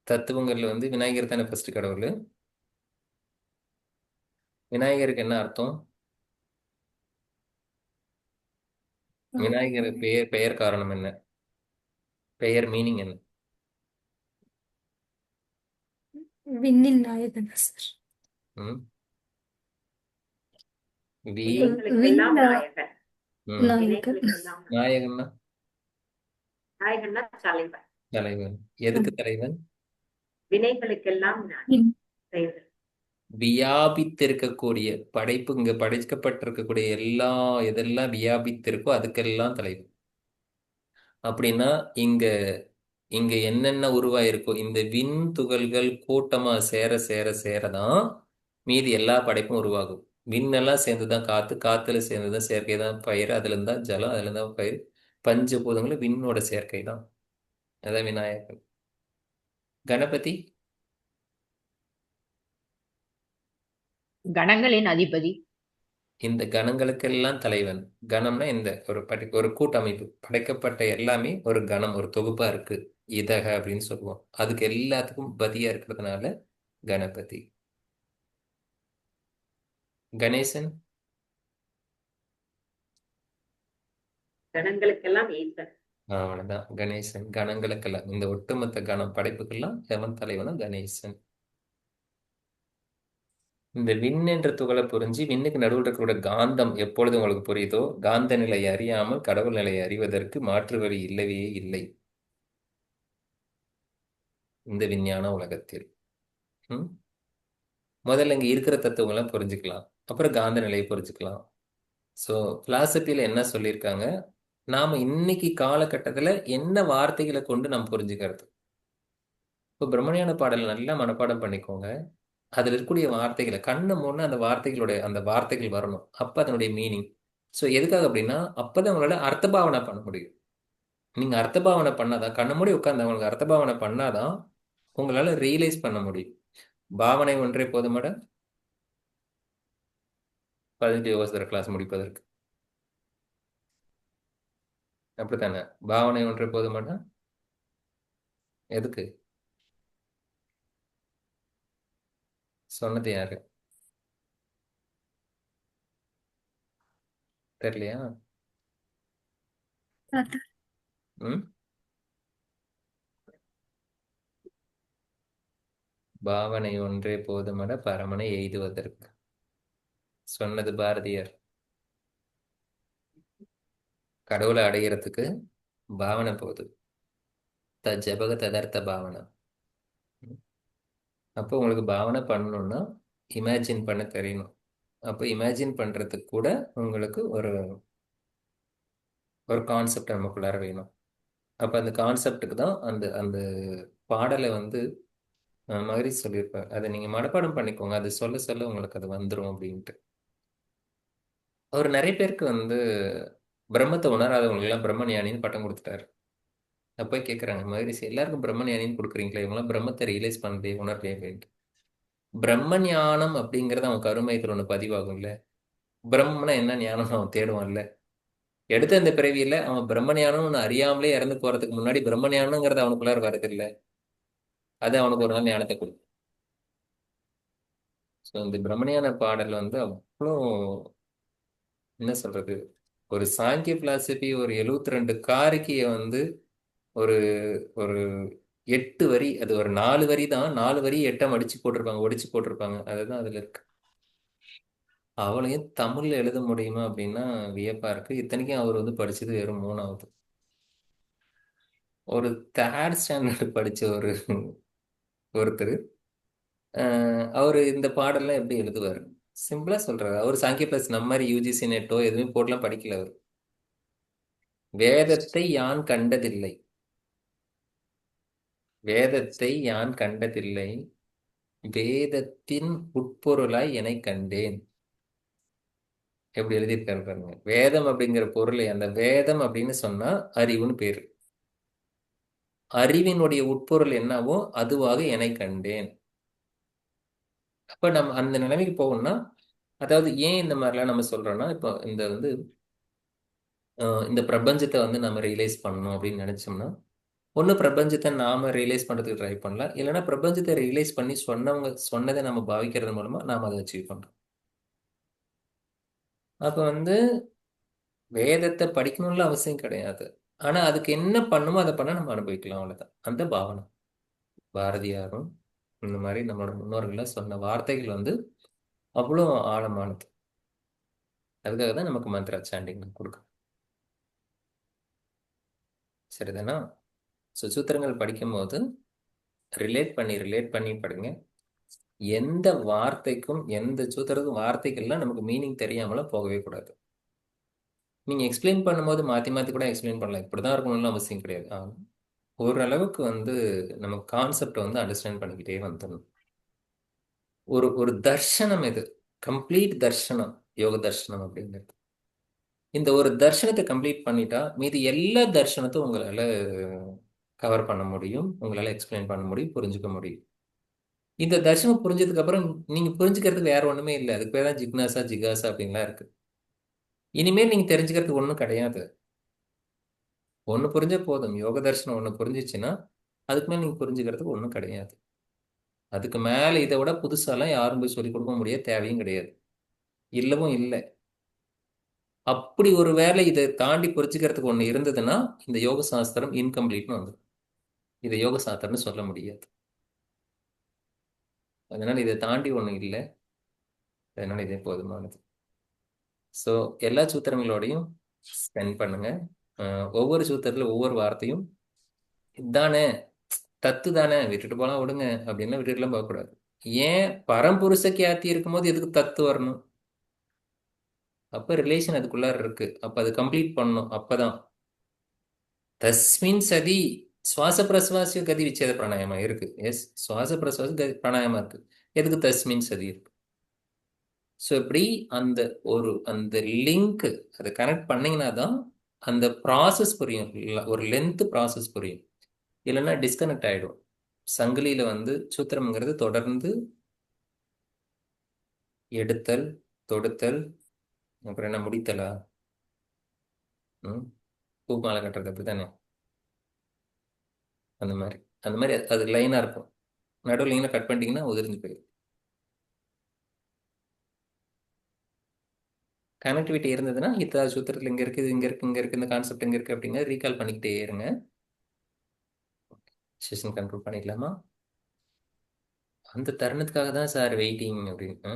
தத்துவங்கள்ல வந்து விநாயகர் தானே ஃபர்ஸ்ட் கடவுள். விநாயகருக்கு என்ன அர்த்தம்? விநாயகர் பெயர் காரணம் என்ன? பெயர் மீனிங் என்ன? விண்ணின் நாயகன் சார். ம்? வி வினைகளுக்கெல்லாம் நாயகன். ம். நாயகன். வினைகளுக்கெல்லாம் நாயகன்னா நாயகன்னா தலைவன். தலைவன். எதுக்கு தலைவன்? வினைகளுக்கெல்லாம் நாயகன். செயல்கள். வியாபித்திருக்கக்கூடிய படைப்பு, இங்க படைக்கப்பட்டிருக்கக்கூடிய எல்லா எதெல்லாம் வியாபித்திருக்கோ அதுக்கெல்லாம் தலைவன். அப்படின்னா இங்க இங்க என்னென்ன உருவாயிருக்கோ இந்த விண் துகள்கள் கூட்டமா சேர சேர சேரதான் மீதி எல்லா படைப்பும் உருவாகும். விண்ணெல்லாம் சேர்ந்துதான் காத்து, காத்துல சேர்ந்துதான் செயற்கை தான் பயிர், அதுல இருந்தா ஜலம், அதுல இருந்தா பயிர். பஞ்சபூதங்களும் விண்ணோட சேர்க்கை தான். அதான் விநாயகர். கணபதி கணங்களின் அதிபதி. இந்த கணங்களுக்கெல்லாம் தலைவன். கணம்னா இந்த ஒரு கூட்டமைப்பு, படைக்கப்பட்ட எல்லாமே ஒரு கணம், ஒரு தொகுப்பா இருக்கு. இதக அப்படின்னு சொல்லுவோம். அதுக்கு எல்லாத்துக்கும் பதியா இருக்கிறதுனால கணபதி. கணேசன் கணங்களுக்கெல்லாம் ஈசன். அவ்வளவுதான். கணேசன் கணங்களுக்கெல்லாம், இந்த ஒட்டுமொத்த கணம் படைப்புக்கெல்லாம் எவன் தலைவனும் கணேசன். இந்த விண் என்ற துகளை புரிஞ்சு விண்ணுக்கு நடுவில் இருக்கிற காந்தம் எப்பொழுது உங்களுக்கு புரியுதோ, காந்த நிலையை அறியாமல் கடவுள் நிலையை அறிவதற்கு மாற்று வழி இல்லவே இல்லை இந்த விஞ்ஞான உலகத்தில். ம்? முதல்ல இங்க இருக்கிற தத்துவங்களை புரிஞ்சுக்கலாம், அப்புறம் காந்த நிலையை புரிஞ்சுக்கலாம். ஸோ பிலாசபியில் என்ன சொல்லியிருக்காங்க, நாம இன்னைக்கு காலகட்டத்தில் என்ன வார்த்தைகளை கொண்டு நாம் புரிஞ்சுக்கிறது. இப்போ பிரம்மஞான பாடல் நல்லா மனப்பாடம் பண்ணிக்கோங்க. அதில் இருக்கக்கூடிய வார்த்தைகளை கண்ணை மூணு அந்த வார்த்தைகள் வரணும். அப்போ அதனுடைய மீனிங். ஸோ எதுக்காக அப்படின்னா, அப்போதான் உங்களால அர்த்த பாவனை பண்ண முடியும். நீங்கள் அர்த்த பாவனை பண்ணாதான், கண்ணை மூடி உட்காந்து அவங்களுக்கு அர்த்த பாவனை பண்ணாதான் உங்களால் ரியலைஸ் பண்ண முடியும். பாவனை ஒன்றே போதுமாட 18 அவசர கிளாஸ் முடிப்பதற்கு. அப்படித்தானே? பாவனை ஒன்றே போதுமாடா? எதுக்கு சொன்னது யாரு தெரியலையா? ம் பாவனை ஒன்றே போதுமட பரமனை எய்துவதற்கு சொன்னது பாரதியார். கடவுளை அடைகிறதுக்கு பாவனை போகுது. ஜபக ததர்த்த பாவனை. அப்போ உங்களுக்கு பாவனை பண்ணணும்னா இமேஜின் பண்ண தெரியணும். அப்போ இமேஜின் பண்ணுறதுக்கு கூட உங்களுக்கு ஒரு கான்செப்ட் நமக்குள்ளார வேணும். அப்போ அந்த கான்செப்டுக்கு தான் அந்த அந்த பாடலை மாதிரி சொல்லியிருப்பார். அதை நீங்கள் மனப்பாடம் பண்ணிக்கோங்க. அது சொல்ல சொல்ல உங்களுக்கு அது வந்துடும் அப்படின்ட்டு. அவர் நிறைய பேருக்கு பிரம்மத்தை உணராதவங்களுக்கெல்லாம் பிரம்மஞானின்னு பட்டம் கொடுத்துட்டாரு. அப்போ கேட்குறாங்க, மகரிஷி எல்லாருக்கும் பிரம்மஞானின்னு கொடுக்குறீங்களா, இவங்களாம் பிரம்மத்தை ரியலைஸ் பண்ணதே உணர்வே அப்படின்ட்டு. பிரம்ம ஞானம் அப்படிங்கிறது அவன் கருமையத்தில் ஒன்று பதிவாகும்ல. பிரம்மனா என்ன ஞானம் அவன் தேடுவான்ல. எடுத்த இந்த பிறவியில் அவன் பிரம்ம ஞானம் ஒன்று அறியாமலே இறந்து போகிறதுக்கு முன்னாடி பிரம்ம ஞானங்கிறது அவனுக்குள்ளார வரது இல்லை. அது அவனுக்கு ஒரு நாள் ஞானத்தை கொடுக்கும். ஸோ இந்த பிரம்மஞான பாடல் அவ்வளோ என்ன சொல்றது, ஒரு சாங்கிய பிலாசபி ஒரு 72 காரிக்கையை ஒரு ஒரு 8 வரி, அது ஒரு 4 வரி தான், 4 வரி 8 ஒடிச்சு போட்டிருப்பாங்க. அதுதான் அதுல இருக்கு. அவளையும் தமிழ்ல எழுத முடியுமா அப்படின்னா வியப்பா இருக்கு. இத்தனைக்கும் அவர் படிச்சது வெறும் 3வது. ஒரு 3rd ஸ்டாண்டர்ட் படிச்ச ஒருத்தர் அவர் இந்த பாடல்லாம் எப்படி எழுதுவார்? சிம்பிளா சொல்றாரு. அவர் சாங்கிய பிளஸ் நம்ம மாதிரி யூஜிசி நெட்டோ எதுவுமே போட்டுலாம் படிக்கல. அவர் வேதத்தை யான் கண்டதில்லை, வேதத்தின் உட்பொருளாய் என்னை கண்டேன். எப்படி எழுதியிருக்காரு பாருங்க. வேதம் அப்படிங்கிற பொருளை, அந்த வேதம் அப்படின்னு சொன்னா அறிவுன்னு பேரு. அறிவினுடைய உட்பொருள் என்னவோ அதுவாக என்னை கண்டேன். அப்ப நம்ம அந்த நிலைமைக்கு போகணும்னா, அதாவது ஏன் இந்த மாதிரிலாம் நம்ம சொல்றோம்னா, இப்போ இந்த பிரபஞ்சத்தை நம்ம ரியலைஸ் பண்ணணும் அப்படின்னு நினைச்சோம்னா, ஒன்று பிரபஞ்சத்தை நாம ரியலைஸ் பண்றதுக்கு ட்ரை பண்ணலாம், இல்லைன்னா பிரபஞ்சத்தை ரியலைஸ் பண்ணி சொன்னதை நம்ம பாவிக்கிறது மூலமா நாம அதை அச்சீவ் பண்றோம். அப்போ வேதத்தை படிக்கணும்னு அவசியம் கிடையாது. ஆனா அதுக்கு என்ன பண்ணுமோ அதை பண்ண நம்ம அனுபவிக்கலாம், அவ்வளவுதான். அந்த பாவனை பாரதியாரும் இந்த மாதிரி நம்மளோட முன்னோர்கள்லாம் சொன்ன வார்த்தைகள் அவ்வளோ ஆழமானது. அதுக்காக தான் நமக்கு மந்திரா சாண்டிங் கொடுக்கும். சரிதானா? சூத்திரங்கள் படிக்கும்போது ரிலேட் பண்ணி படிங்க. எந்த வார்த்தைக்கும் எந்த சூத்திரத்துக்கும் வார்த்தைகள்லாம் நமக்கு மீனிங் தெரியாமலாம் போகவே கூடாது. நீங்கள் எக்ஸ்பிளைன் பண்ணும்போது மாற்றி கூட எக்ஸ்பிளைன் பண்ணலாம், இப்படி தான் இருக்கணும்னு அவசியம் கிடையாது. ஓரளவுக்கு நம்ம கான்செப்டை அண்டர்ஸ்டாண்ட் பண்ணிக்கிட்டே வந்துடணும். ஒரு தர்ஷனம், இது கம்ப்ளீட் தர்ஷனம், யோக தர்ஷனம் அப்படிங்கிறது. இந்த ஒரு தர்ஷனத்தை கம்ப்ளீட் பண்ணிட்டா மீதி எல்லா தர்ஷனத்தையும் உங்களால் கவர் பண்ண முடியும், உங்களால் எக்ஸ்பிளைன் பண்ண முடியும், புரிஞ்சுக்க முடியும். இந்த தர்ஷனம் புரிஞ்சதுக்கு அப்புறம் நீங்க புரிஞ்சுக்கிறதுக்கு வேற ஒண்ணுமே இல்லை. அதுக்கு பேர் தான் ஜிக்னாசா ஜிகாசா அப்படின்லாம் இருக்கு. இனிமேல் நீங்க தெரிஞ்சுக்கிறதுக்கு ஒன்றும் கிடையாது. ஒன்று புரிஞ்சா போதும். யோக தர்ஷனம் ஒன்று புரிஞ்சிச்சுன்னா அதுக்கு மேலே நீங்க புரிஞ்சுக்கிறதுக்கு ஒன்றும் கிடையாது. அதுக்கு மேலே இதை விட புதுசாலாம் யாரும் போய் சொல்லிக் கொடுக்க முடியாது, தேவையும் கிடையாது, இல்லவும் இல்லை. அப்படி ஒரு வேளை இதை தாண்டி புரிஞ்சுக்கிறதுக்கு ஒன்று இருந்ததுன்னா இந்த யோக சாஸ்திரம் இன்கம்ப்ளீட்னு வந்துடும். இதை யோக சாஸ்திரம்னு சொல்ல முடியாது. அதனால இதை தாண்டி ஒன்றும் இல்லை. அதனால இதே போதுமானது. ஸோ எல்லா சூத்திரங்களோடையும் ஸ்பெண்ட் பண்ணுங்க. ஒவ்வொரு சூத்திரத்துல ஒவ்வொரு வார்த்தையும் இதானே தத்து தானே விட்டுட்டு போலாம் விடுங்க அப்படின்லாம் விட்டுட்டுலாம் போகக்கூடாது. ஏன் பரம்புருஷ கியாத்தி இருக்கும்போது எதுக்கு தத்து வரணும்? அப்ப ரிலேஷன் அதுக்குள்ளார இருக்கு. அப்ப அது கம்ப்ளீட் பண்ணணும். அப்பதான் தஸ்மின் சதி சுவாச பிரசுவாசிய கதி விச்சேத பிராணாயமா இருக்கு. எஸ், சுவாச பிரசுவாச கதி பிராணாயமா இருக்கு. எதுக்கு தஸ்மின் சதி இருக்கு? ஸோ இப்படி அந்த லிங்க் அதை கனெக்ட் பண்ணீங்கன்னா தான் அந்த ப்ராசஸ் புரியும். ஒரு லென்த் ப்ராசஸ் புரியும். இல்லைன்னா டிஸ்கனெக்ட் ஆயிடும். சங்கிலியில சூத்திரம்ங்கிறது தொடர்ந்து எடுத்தல், தொடுத்தல், அப்புறம் என்ன முடித்தலா, பூ மாலை கட்டுறது அப்படித்தானே. அந்த மாதிரி அது லைனா இருக்கும். நடுவில் லைனை கட் பண்ணிட்டீங்கன்னா உதிர்ந்து போயிடும். கனெக்டிவிட்டி இருந்ததுன்னா இத்தா சூத்திரத்தில் இங்கே இருக்குது, இங்கே இருக்கு, இங்கே இருக்கு, இந்த கான்செப்ட் இங்கே இருக்கு அப்படிங்க ரீகால் பண்ணிக்கிட்டே இருங்க. செஷன் கண்ட்ரோல் பண்ணிக்கலாமா? அந்த தருணத்துக்காக தான் சார் வெயிட்டிங் அப்படின்னு.